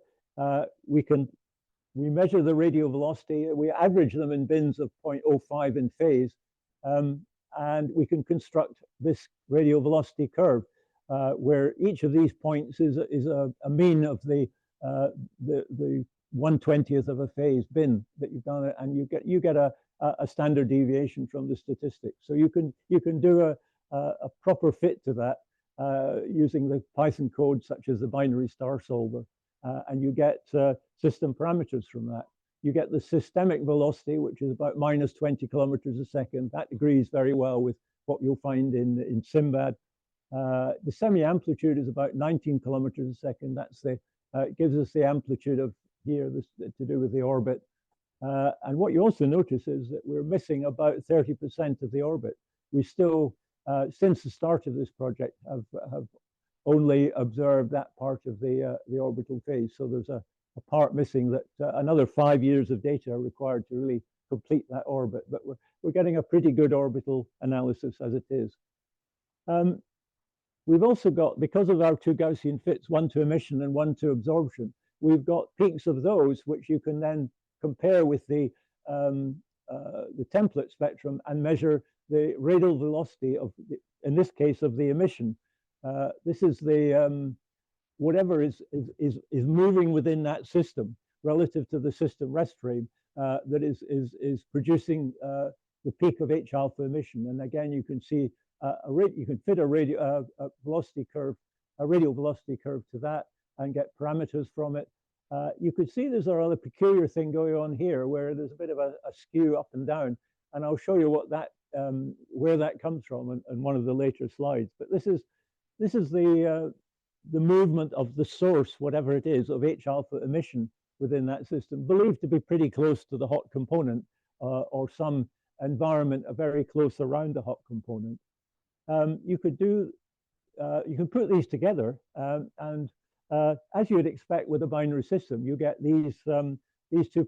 we measure the radial velocity, we average them in bins of 0.05 in phase, and we can construct this radial velocity curve where each of these points is a mean of the 1/20th of a phase bin that you've done, and you get a standard deviation from the statistics. So you can do a proper fit to that using the Python code such as the binary star solver, and you get system parameters from that. You get the systemic velocity, which is about -20 kilometers a second. That agrees very well with what you'll find in Simbad. The semi-amplitude is about 19 kilometers a second. That's it gives us the amplitude of here, to do with the orbit. And what you also notice is that we're missing about 30% of the orbit. We still, since the start of this project, have only observed that part of the orbital phase. So there's a part missing that another 5 years of data are required to really complete that orbit. But we're getting a pretty good orbital analysis as it is. We've also got, because of our 2 Gaussian fits, one to emission and one to absorption, we've got peaks of those which you can then compare with the template spectrum and measure the radial velocity of, in this case, of the emission. This is the whatever is moving within that system relative to the system rest frame that is producing the peak of H alpha emission. And again, you can see you can fit a radial velocity curve to that and get parameters from it. You could see there's a rather peculiar thing going on here where there's a bit of a skew up and down, and I'll show you what that where that comes from in one of the later slides. But this is the movement of the source, whatever it is, of H alpha emission within that system, believed to be pretty close to the hot component or some environment very close around the hot component. You can put these together, and as you would expect with a binary system, you get these 2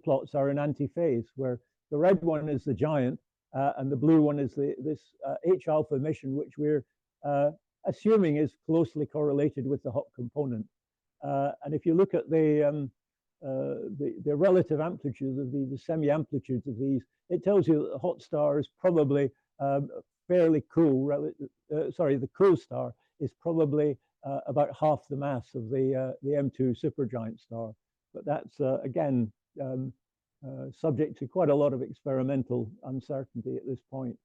plots are in antiphase, where the red one is the giant and the blue one is this H alpha emission, which we're assuming is closely correlated with the hot component. And if you look at the relative amplitudes of the semi-amplitudes of these, it tells you that the hot star is probably fairly cool. The cool star is probably about half the mass of the M2 supergiant star. But that's again subject to quite a lot of experimental uncertainty at this point.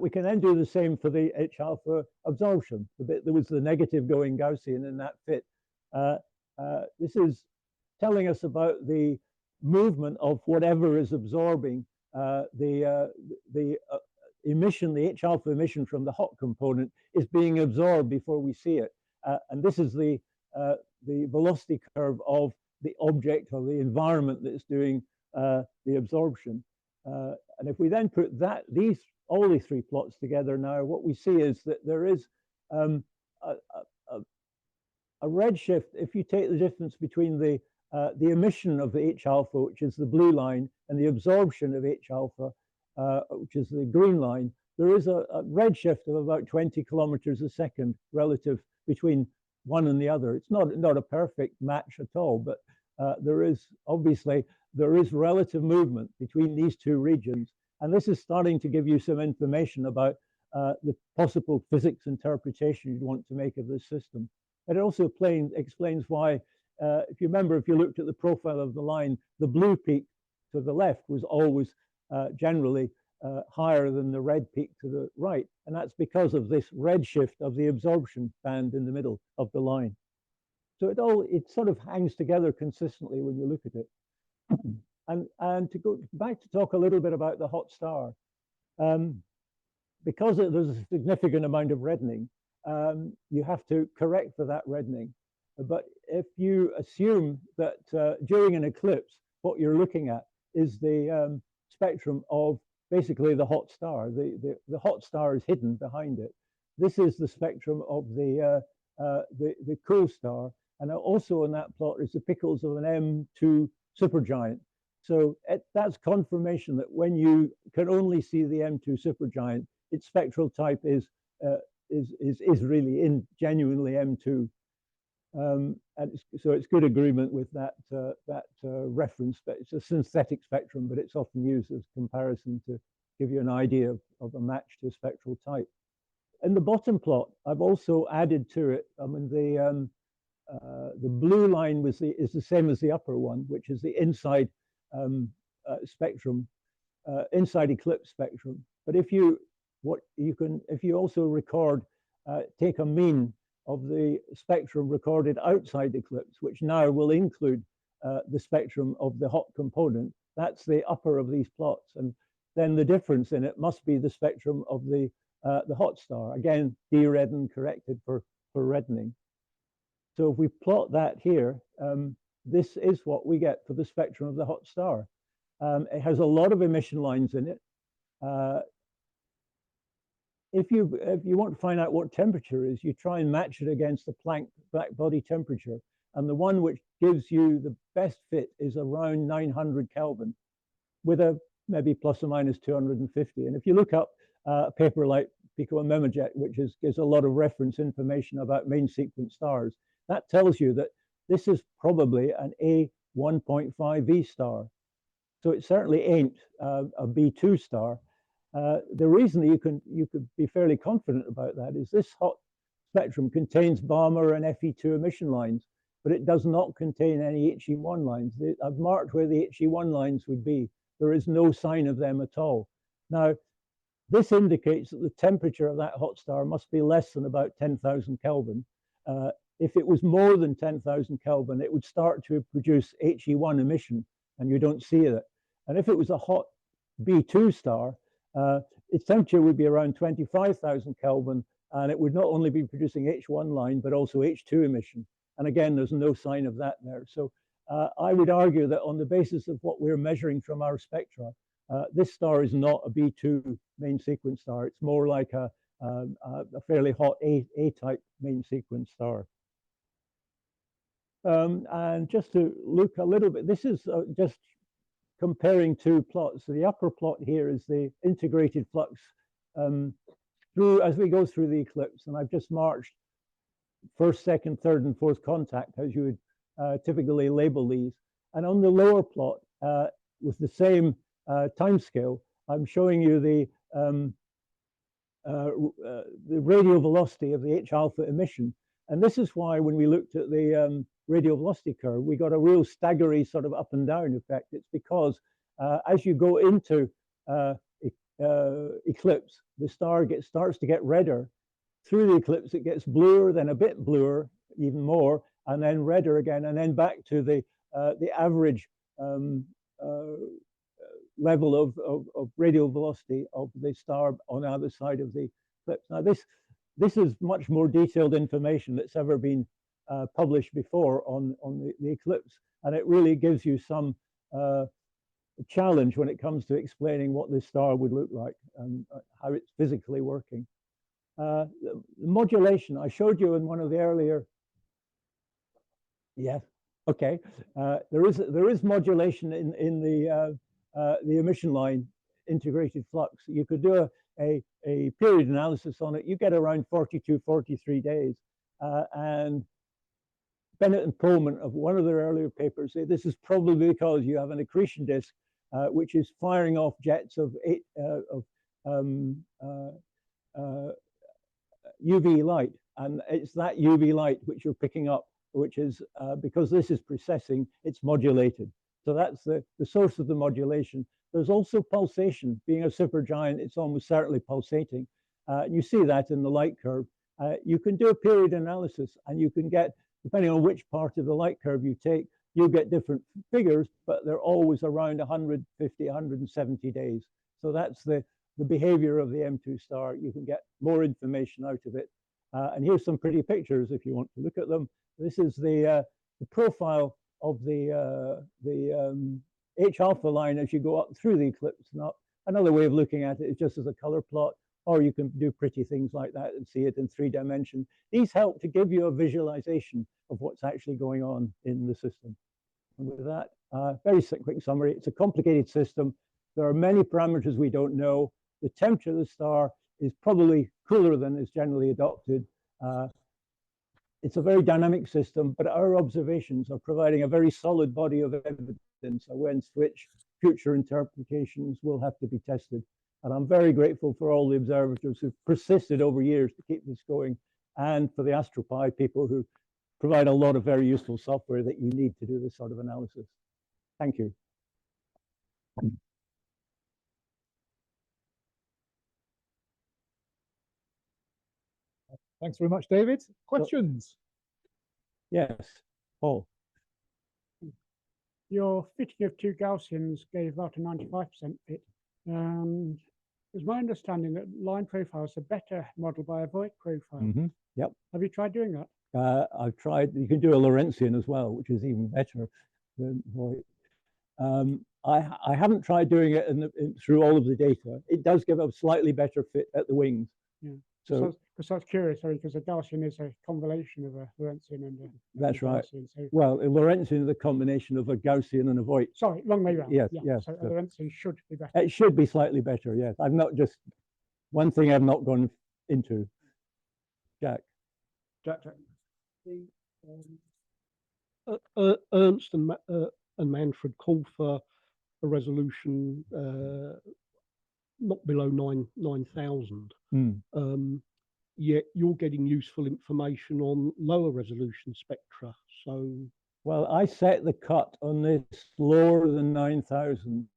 We can then do the same for the H alpha absorption. The bit that was the negative going Gaussian in that fit. This is telling us about the movement of whatever is absorbing the emission, the H alpha emission from the hot component is being absorbed before we see it. And this is the velocity curve of the object or the environment that's doing the absorption. And if we then put all these 3 plots together now, what we see is that there is a redshift. If you take the difference between the emission of the H alpha, which is the blue line, and the absorption of H alpha, which is the green line, there is a redshift of about 20 kilometers a second relative between one and the other. It's not a perfect match at all, but there is relative movement between these 2 regions. And this is starting to give you some information about the possible physics interpretation you'd want to make of this system. And it also explains why, if you remember, if you looked at the profile of the line, the blue peak to the left was always generally higher than the red peak to the right. And that's because of this redshift of the absorption band in the middle of the line. So it sort of hangs together consistently when you look at it. And to go back to talk a little bit about the hot star, because there's a significant amount of reddening, you have to correct for that reddening. But if you assume that during an eclipse, what you're looking at is the spectrum of basically the hot star. The hot star is hidden behind it. This is the spectrum of the cool star. And also in that plot is the pickles of an M2 supergiant. So that's confirmation that when you can only see the M2 supergiant, its spectral type is really genuinely M2. And so it's good agreement with that reference, but it's a synthetic spectrum, but it's often used as comparison to give you an idea of a match to a spectral type. In the bottom plot, I've also added to it, I mean, the blue line is the same as the upper one, which is the inside spectrum, inside eclipse spectrum. But if you also record, take a mean of the spectrum recorded outside eclipse, which now will include the spectrum of the hot component, that's the upper of these plots, and then the difference in it must be the spectrum of the hot star. Again, de-reddened, corrected for reddening. So if we plot that here, this is what we get for the spectrum of the hot star. It has a lot of emission lines in it. If you want to find out what temperature is, you try and match it against the Planck black body temperature. And the one which gives you the best fit is around 900 Kelvin with a maybe plus or minus 250. And if you look up a paper like Pico and Memojet, which gives a lot of reference information about main sequence stars, that tells you that this is probably an A1.5V star. So it certainly ain't a B2 star. The reason that you could be fairly confident about that is this hot spectrum contains Balmer and Fe2 emission lines, but it does not contain any HE1 lines. I've marked where the HE1 lines would be. There is no sign of them at all. Now, this indicates that the temperature of that hot star must be less than about 10,000 Kelvin. If it was more than 10,000 Kelvin, it would start to produce HE1 emission, and you don't see it. And if it was a hot B2 star, its temperature would be around 25,000 Kelvin, and it would not only be producing H1 line, but also H2 emission. And again, there's no sign of that there. So I would argue that on the basis of what we're measuring from our spectra, this star is not a B2 main sequence star. It's more like a fairly hot A-type main sequence star. And just to look a little bit, this is just comparing two plots. So the upper plot here is the integrated flux as we go through the eclipse. And I've just marked first, second, third, and fourth contact, as you would typically label these. And on the lower plot, with the same time scale, I'm showing you the radial velocity of the H alpha emission. And this is why when we looked at the radial velocity curve, we got a real staggery sort of up and down effect. It's because as you go into eclipse, the star starts to get redder. Through the eclipse, it gets bluer, then a bit bluer, even more, and then redder again, and then back to the average level of radial velocity of the star on the other side of the eclipse. Now, this is much more detailed information that's ever been published before on the eclipse, and it really gives you some challenge when it comes to explaining what this star would look like and how it's physically working. The modulation, I showed you in one of the earlier, yes, okay. There is modulation in the emission line integrated flux. You could do a period analysis on it. You get around 42, 43 days. And Bennett and Pullman of one of their earlier papers say this is probably because you have an accretion disk which is firing off jets of UV light, and it's that UV light which you're picking up, which is because this is precessing, it's modulated. So that's the source of the modulation. There's also pulsation. Being a supergiant, it's almost certainly pulsating. You see that in the light curve. You can do a period analysis, and you can get, depending on which part of the light curve you take, you get different figures, but they're always around 150, 170 days. So that's the behavior of the M2 star. You can get more information out of it. And here's some pretty pictures if you want to look at them. This is the profile of the H alpha line as you go up through the eclipse. Now, another way of looking at it is just as a color plot, or you can do pretty things like that and see it in 3 dimensions. These help to give you a visualization of what's actually going on in the system. And with that, very quick summary. It's a complicated system. There are many parameters we don't know. The temperature of the star is probably cooler than is generally adopted. It's a very dynamic system, but our observations are providing a very solid body of evidence against which future interpretations will have to be tested. And I'm very grateful for all the observators who've persisted over years to keep this going, and for the AstroPi people who provide a lot of very useful software that you need to do this sort of analysis. Thank you. Thanks very much, David. Questions? Yes, Paul. Your fitting of 2 Gaussians gave about a 95% fit. And it's my understanding that line profiles are better modeled by a Voigt profile. Mm-hmm. Yep. Have you tried doing that? I've tried. You can do a Lorentzian as well, which is even better than Voigt. I haven't tried doing it through all of the data. It does give a slightly better fit at the wings. Yeah. So Because I was curious, sorry, because a Gaussian is a convolution of a Lorentzian and a That's right. Gaussian. So, Well, a Lorentzian is a combination of a Gaussian and a Voigt. sorry, wrong way round. Yes, Yeah, yes. so a Lorentzian should be better. It should be slightly better, yes. I've not just, one thing I've not gone into. Jack. Jack. Ernst and Manfred called for a resolution not below 9,000. Yet you're getting useful information on lower resolution spectra. So, well, I set the cut on this lower than 9,000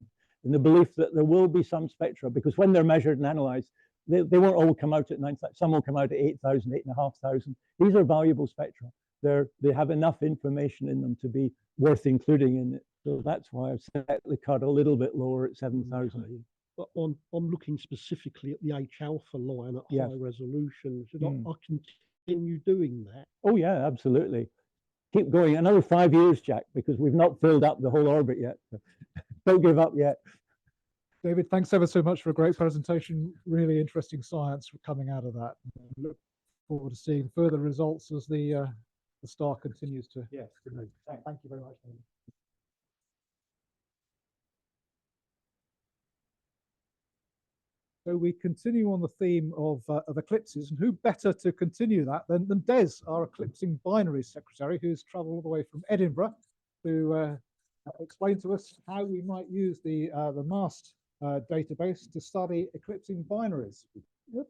in the belief that there will be some spectra, because when they're measured and analyzed, they won't all come out at 9,000. Some will come out at 8,000, 8,500. These are valuable spectra. They have enough information in them to be worth including in it. So that's why I've set the cut a little bit lower at 7,000. okay. But I'm looking specifically at the H alpha line at Yes. high resolution. Should I continue doing that? Oh yeah, absolutely. Keep going another 5 years, Jack, because we've not filled up the whole orbit yet. Don't give up yet. David, thanks ever so much for a great presentation. Really interesting science coming out of that. Look forward to seeing further results as the star continues to. Yes. Thank you very much, David. So we continue on the theme of eclipses, and who better to continue that than Des, our eclipsing binaries secretary, who's travelled all the way from Edinburgh to explain to us how we might use the MAST database to study eclipsing binaries. Yep.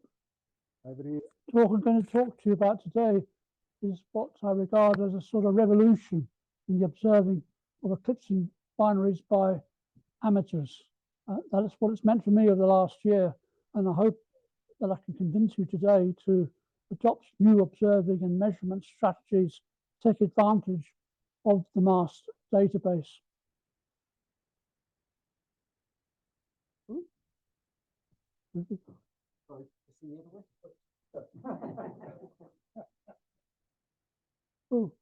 Over to you. What I'm going to talk to you about today is what I regard as a sort of revolution in the observing of eclipsing binaries by amateurs. That's what it's meant for me over the last year, and I hope that I can convince you today to adopt new observing and measurement strategies, take advantage of the MAST database. Oh,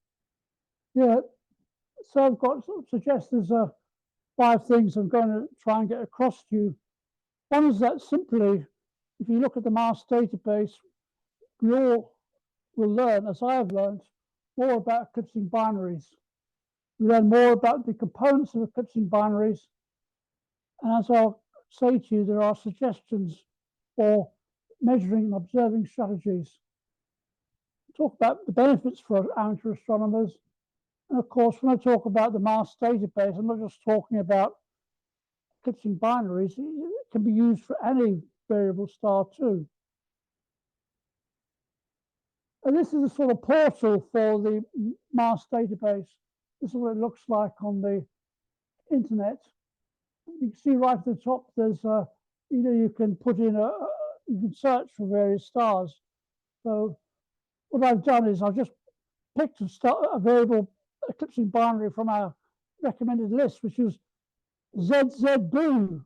yeah. So I've got sort of suggest there's 5 things I'm going to try and get across to you. One is that simply, if you look at the MAST database, we all will learn, as I have learned, more about eclipsing binaries. We learn more about the components of eclipsing binaries. And as I'll say to you, there are suggestions for measuring and observing strategies. Talk about the benefits for amateur astronomers. And of course, when I talk about the MAST database, I'm not just talking about eclipsing binaries. It can be used for any variable star too. And this is a sort of portal for the MAST database. This is what it looks like on the internet. You can see right at the top, there's you can put in you can search for various stars. So what I've done is I've just picked a variable eclipsing binary from our recommended list, which is ZZ Blue.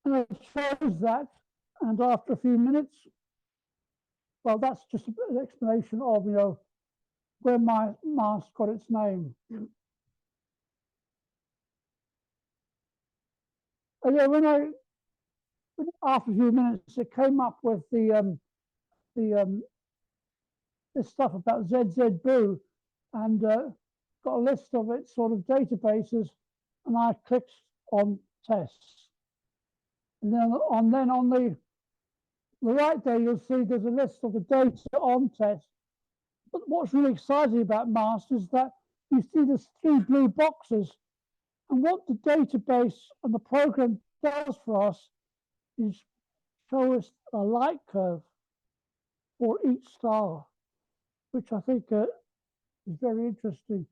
And I chose that, and after a few minutes, well, that's just an explanation of, where my MAST got its name. And yeah, after a few minutes, it came up with this stuff about ZZ Blue, and got a list of its sort of databases, and I clicked on tests. And then on the right there, you'll see there's a list of the data on tests. But what's really exciting about MAST is that you see there's 3 blue boxes. And what the database and the program does for us is show us a light curve for each star, which I think is very interesting.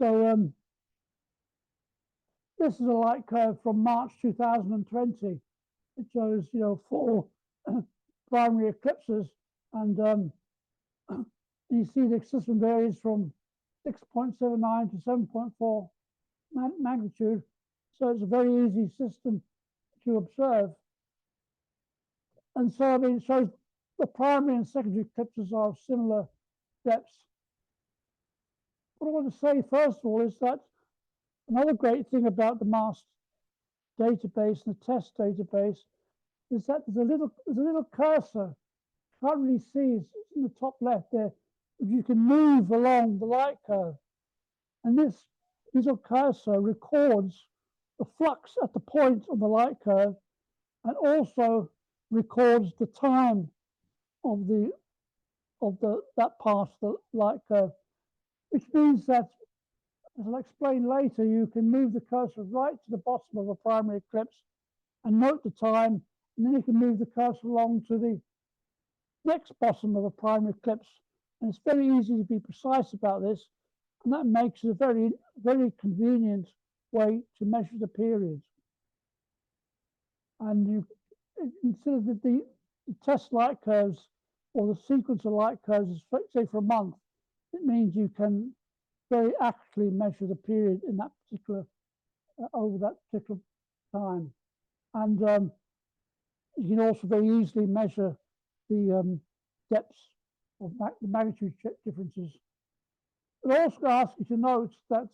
So this is a light curve from March 2020. It shows, 4 primary eclipses, and you see the system varies from 6.79 to 7.4 magnitude. So it's a very easy system to observe. And so, it shows the primary and secondary eclipses are of similar depths. What I want to say first of all is that another great thing about the MAST database and the test database is that there's a little cursor can't really see, it's in the top left there, but you can move along the light curve. And this little cursor records the flux at the point on the light curve and also records the time of that part of the light curve, which means that, as I'll explain later, you can move the cursor right to the bottom of a primary eclipse and note the time, and then you can move the cursor along to the next bottom of a primary eclipse. And it's very easy to be precise about this, and that makes it a very, very convenient way to measure the period. And you consider that the test light curves or the sequence of light curves is, say, for a month. It means you can very accurately measure the period in that particular over that particular time. And you can also very easily measure the depths of the magnitude differences. It also asks you to note that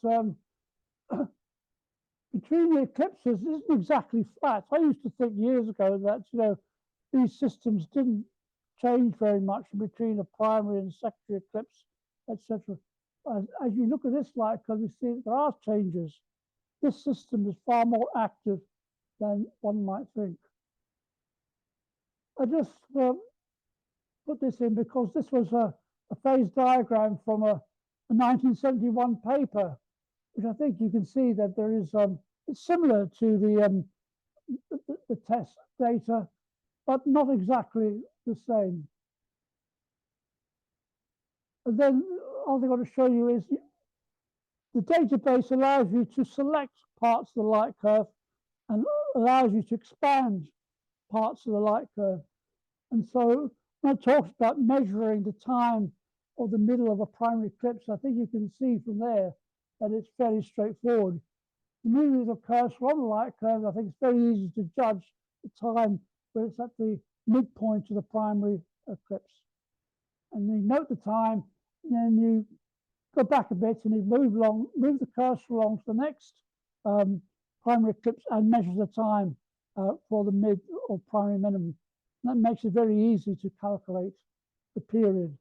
between the eclipses, it isn't exactly flat. I used to think years ago that, you know, these systems didn't change very much between a primary and secondary eclipse, etc. As you look at this light curve, you see that there are changes. This system is far more active than one might think. I just put this in because this was a phase diagram from a 1971 paper, which I think you can see that there is, it's similar to the test data, but not exactly the same. And then all I got to show you is the database allows you to select parts of the light curve and allows you to expand parts of the light curve. And so when I talked about measuring the time of the middle of a primary eclipse, I think you can see from there that it's fairly straightforward. You move the cursor on the light curve, I think it's very easy to judge the time where it's at the midpoint of the primary eclipse. And you note the time, and then you go back a bit and you move the cursor along to the next primary eclipse and measure the time for the mid or primary minimum. And that makes it very easy to calculate the period.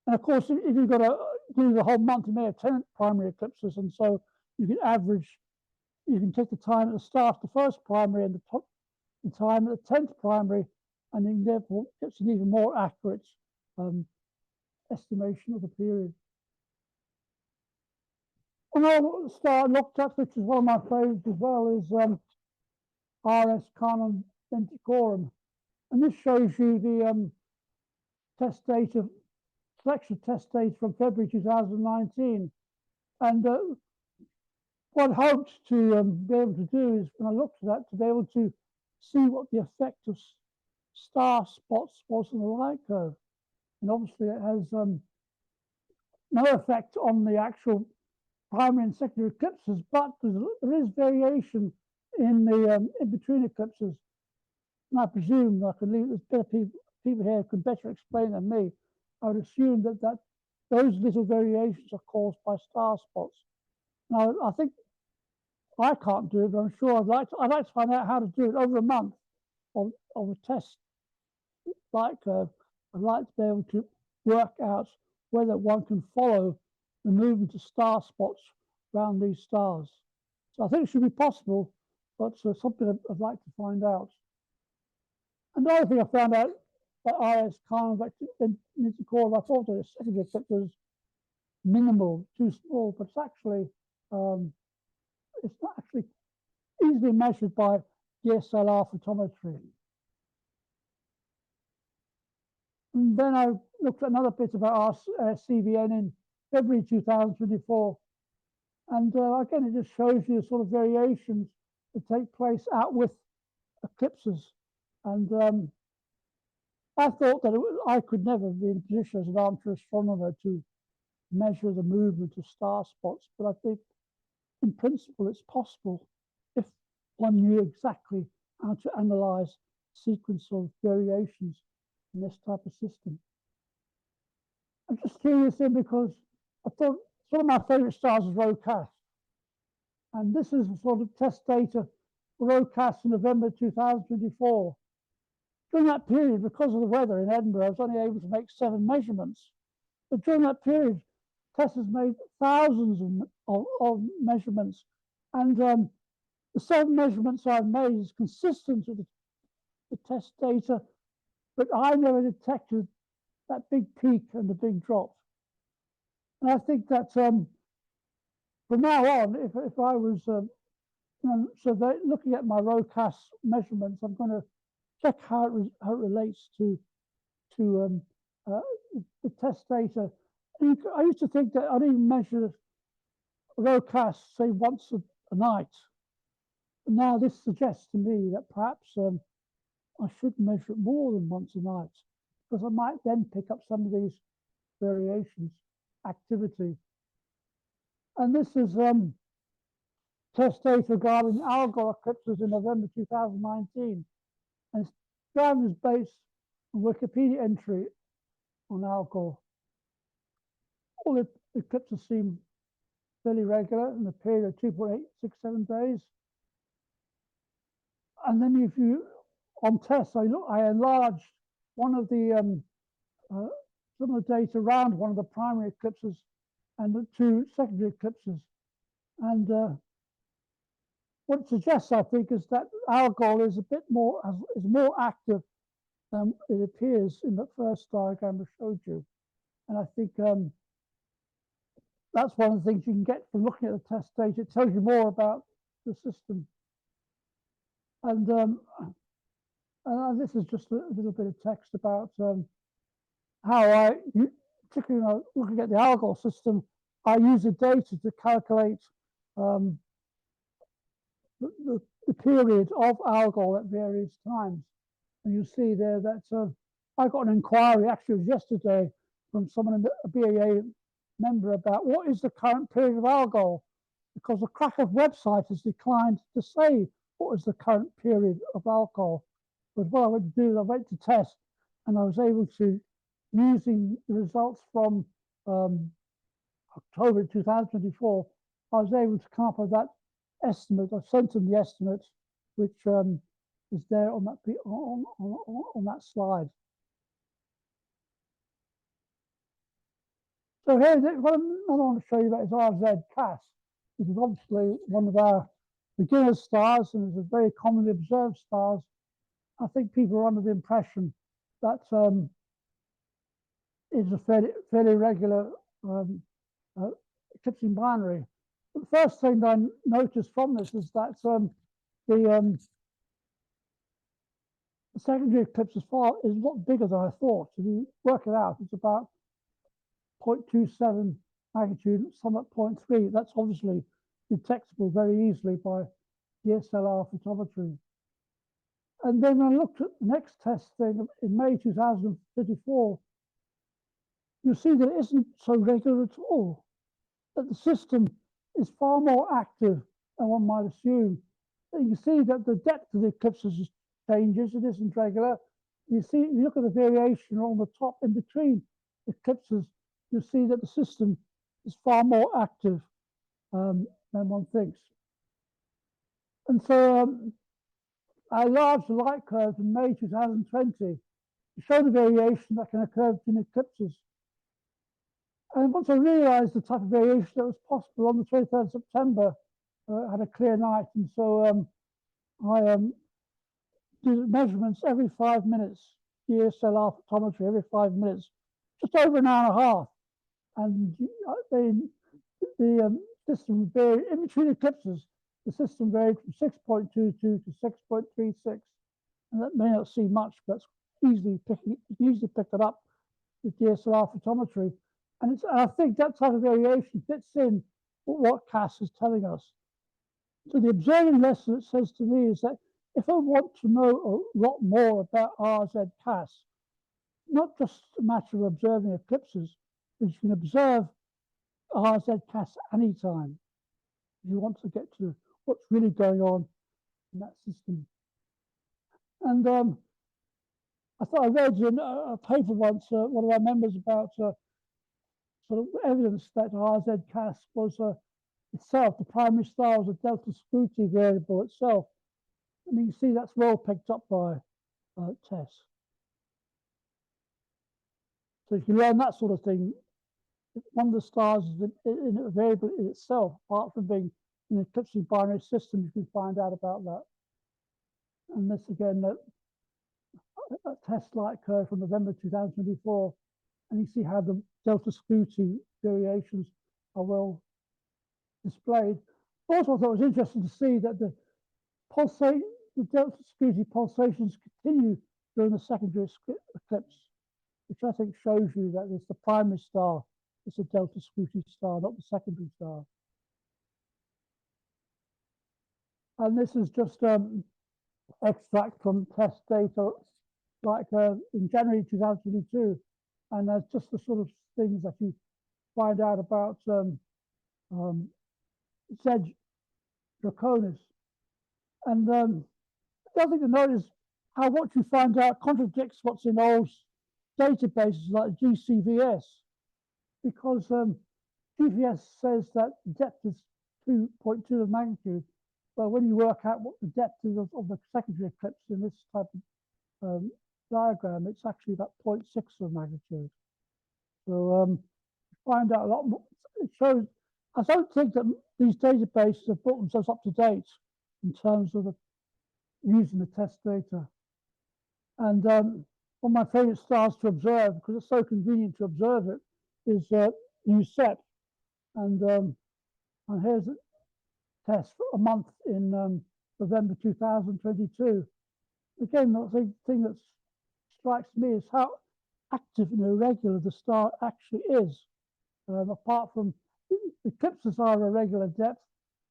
And of course, if you've got to do the whole month, you may have 10 primary eclipses, and so you can average, you can take the time at the start of the first primary and the time at the 10th primary, and then therefore gets an even more accurate estimation of the period. Another star I looked at, which is one of my favorites as well, is RS Carnum Venticorum. And this shows you the test data, selection test data from February 2019. And what I hoped to be able to do is, when I looked at that, to be able to see what the effect of star spots was on the light curve. And obviously it has no effect on the actual primary and secondary eclipses, but there is variation in the in between eclipses. And I presume I could leave, there's better people here who can better explain than me. I would assume that those little variations are caused by star spots. Now, I think I can't do it, but I'm sure I'd like to find out how to do it over a month of a test light curve. I'd like to be able to work out whether one can follow the movement of star spots around these stars. So I think it should be possible, but something I'd like to find out. Another thing I found out that RS Carnum Venticorum, I thought that the secondary eclipse was minimal, too small, but it's actually it's not actually easily measured by DSLR photometry. And then I looked at another bit about our CVN in February 2024. And again, it just shows you the sort of variations that take place out with eclipses. And I thought that I could never be in a position as an amateur astronomer to measure the movement of star spots, but I think in principle it's possible if one knew exactly how to analyze a sequence of variations in this type of system. I'm just curious in because I thought one of my favorite stars is Rho-Cas. And this is the sort of test data for Rho-Cas in November 2024. During that period, because of the weather in Edinburgh, I was only able to make 7 measurements. But during that period, Tess has made thousands of measurements. And the 7 measurements I've made is consistent with the test data, but I never detected that big peak and the big drop. And I think that from now on, if I was looking at my ROCAS measurements, I'm going to check how it relates to the test data. And I used to think that I'd even measure ROCAS, say, once a night. And now this suggests to me that perhaps I should measure it more than once a night, because I might then pick up some of these variations, activity. And this is test data regarding Algol eclipses in November 2019. And it's ground is based on Wikipedia entry on Algol. All the eclipses seem fairly regular in a period of 2.867 days. And then if you, on tests, I enlarged one of the, some of the data around one of the primary eclipses and the 2 secondary eclipses. And what it suggests, I think, is that Algol is a bit more, is more active than it appears in the first diagram I showed you. And I think that's one of the things you can get from looking at the test data. It tells you more about the system. And this is just a little bit of text about how particularly looking at the Algol system, I use the data to calculate the period of Algol at various times. And you see there that I got an inquiry, actually it was yesterday, from someone, a BAA member, about what is the current period of Algol, because the Krakow website has declined to say what is the current period of Algol. But what I went to do is I went to test, and I was able to, using the results from October 2024, I was able to come up with that estimate. I sent them the estimate, which is there on that slide. So here, what I want to show you about is RZ-CAS, which is obviously one of our beginner stars and is a very commonly observed stars. I think people are under the impression that it's a fairly regular eclipsing binary. But the first thing that I noticed from this is that the secondary eclipse is a lot bigger than I thought. If you work it out, it's about 0.27 magnitude, some at 0.3. That's obviously detectable very easily by DSLR photometry. And then when I looked at the next test thing in May 2034, you see that it isn't so regular at all, that the system is far more active than one might assume. And you see that the depth of the eclipses changes, it isn't regular. You look at the variation on the top in between eclipses, you see that the system is far more active than one thinks. And so I enlarged the light curve in May 2020 to show the variation that can occur between eclipses. And once I realized the type of variation that was possible, on the 23rd of September, I had a clear night. And so I did measurements every 5 minutes, DSLR photometry every 5 minutes, just over an hour and a half. And the system varied, in between eclipses, the system varied from 6.22 to 6.36. And that may not seem much, but it's easily picked it up with DSLR photometry. And I think that type of variation fits in with what CAS is telling us. So the observing lesson, it says to me, is that if I want to know a lot more about RZ-CAS, not just a matter of observing eclipses, but you can observe RZ-CAS anytime if you want to get to what's really going on in that system. And I thought I read in a paper once, one of our members, about sort of evidence that RZ-CAS was itself, the primary star was a delta Scuti variable itself. And you can see that's well picked up by tests. So if you learn that sort of thing, one of the stars is in a variable in itself, apart from being an eclipsing binary system, you can find out about that. And this again, a test light curve from November 2024, and you see how the delta Scuti variations are well displayed. Also, I thought it was interesting to see that the delta Scuti pulsations continue during the secondary eclipse, which I think shows you that it's the primary star, it's a delta Scuti star, not the secondary star. And this is just extract from test data, like in January 2022, and that's just the sort of things that you find out about Zed Draconis. And the other thing to note is how what you find out contradicts what's in old databases like GCVS, because GCVS says that depth is 2.2 of magnitude, but when you work out what the depth is of the secondary eclipse in this type of diagram, it's actually about 0.6 of magnitude. So find out a lot more. It shows, I don't think that these databases have brought themselves up to date in terms of using the test data. And one of my favorite stars to observe, because it's so convenient to observe it, is USEP. And here's a test for a month in November 2022. Again, the thing that strikes me is how active and irregular the star actually is. Apart from eclipses are irregular depth,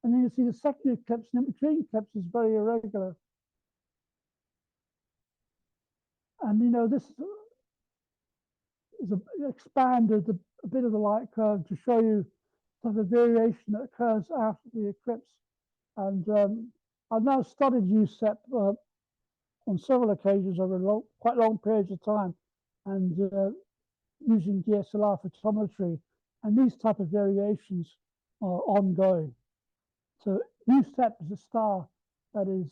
and then you see the secondary eclipse and in between eclipses is very irregular. And you know, this is expanded a bit of the light curve to show you the variation that occurs after the eclipse. And I've now studied USEP on several occasions over quite long periods of time, and using DSLR photometry, and these type of variations are ongoing. So USEP is a star that is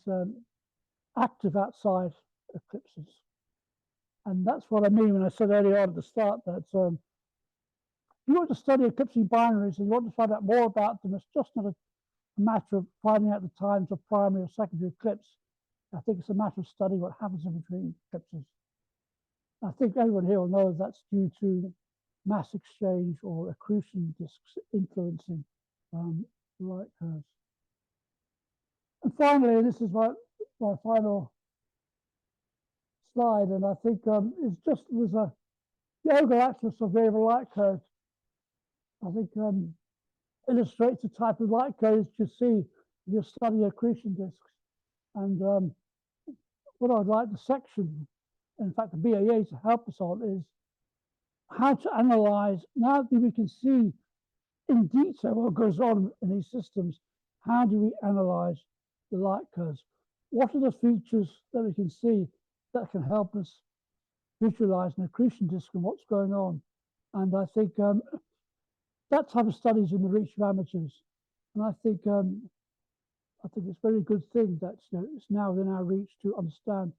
active outside eclipses. And that's what I mean when I said earlier on at the start that if you want to study eclipsing binaries and you want to find out more about them, it's just not a matter of finding out the times of primary or secondary eclipse. I think it's a matter of studying what happens in between eclipses. I think everyone here will know that's due to mass exchange or accretion disks influencing light curves. And finally, this is my final slide, and I think it's just there's a Yoga Atlas of variable light curves. I think illustrates the type of light curves you see if you study accretion disks. And what I'd like the section, in fact the BAA, to help us on is how to analyze, now that we can see in detail what goes on in these systems, how do we analyze the light curves? What are the features that we can see that can help us visualize an accretion disk and what's going on? And I think that type of study is in the reach of amateurs. And I think it's a very good thing that it's now within our reach to understand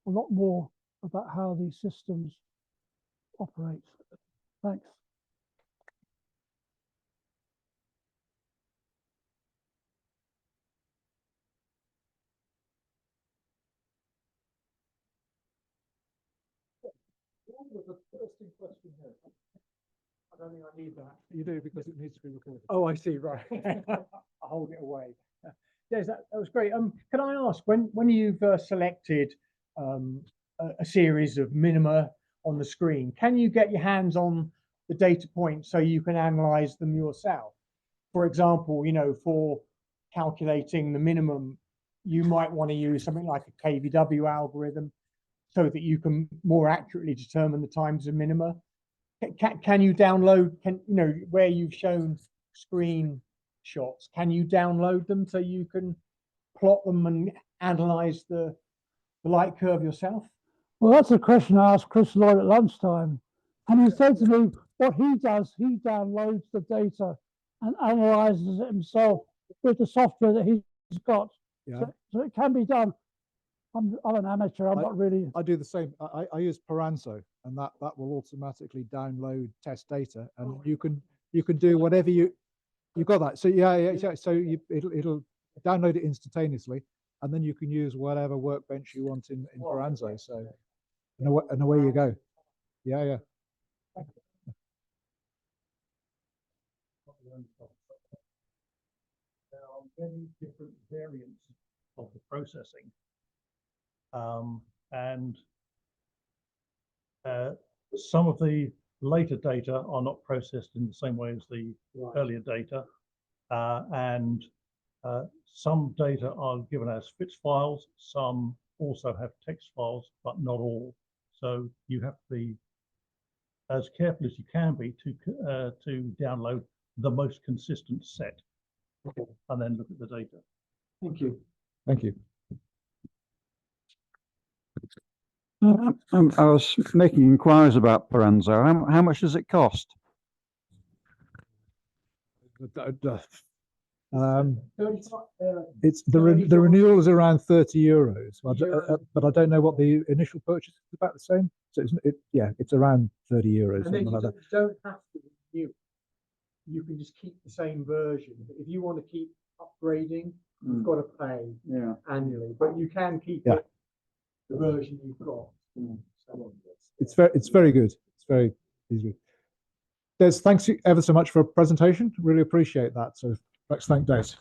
a lot more about how these systems operate. Thanks. The interesting question here. I don't think I need that. You do, because it needs to be recorded. Oh, I see. Right. I'll hold it away. Yes, that was great. Can I ask, when you've selected a series of minima on the screen, can you get your hands on the data points so you can analyze them yourself? For example, for calculating the minimum, you might want to use something like a KVW algorithm so that you can more accurately determine the times of minima. Can you download, where you've shown screen shots, can you download them so you can plot them and analyze the light curve yourself? Well, that's a question I asked Chris Lloyd at lunchtime. And he said to me, what he does, he downloads the data and analyzes it himself with the software that he's got. Yeah. So it can be done. I'm an amateur. I'm not really. I do the same. I use Paranzo, and that will automatically download test data, and you can do whatever you got that. So yeah. So it'll download it instantaneously, and then you can use whatever workbench you want in Paranzo. So and away you go. Yeah. There are many different variants of the processing, and some of the later data are not processed in the same way as the earlier data, and some data are given as FITS files, some also have text files, but not all. So you have to be as careful as you can be to download the most consistent set, and then look at the data. Thank you. Thank you. I was making inquiries about Paranzo. How much does it cost? It's the renewal is around €30, but I don't know what the initial purchase is. About the same. So it's around €30. And then Something like that. you don't have to renew. You can just keep the same version. But if you want to keep upgrading, you've got to pay annually. But you can keep it, the version you've got. It's very good. It's very easy. Des, thanks ever so much for a presentation. Really appreciate that. So let's thank Des.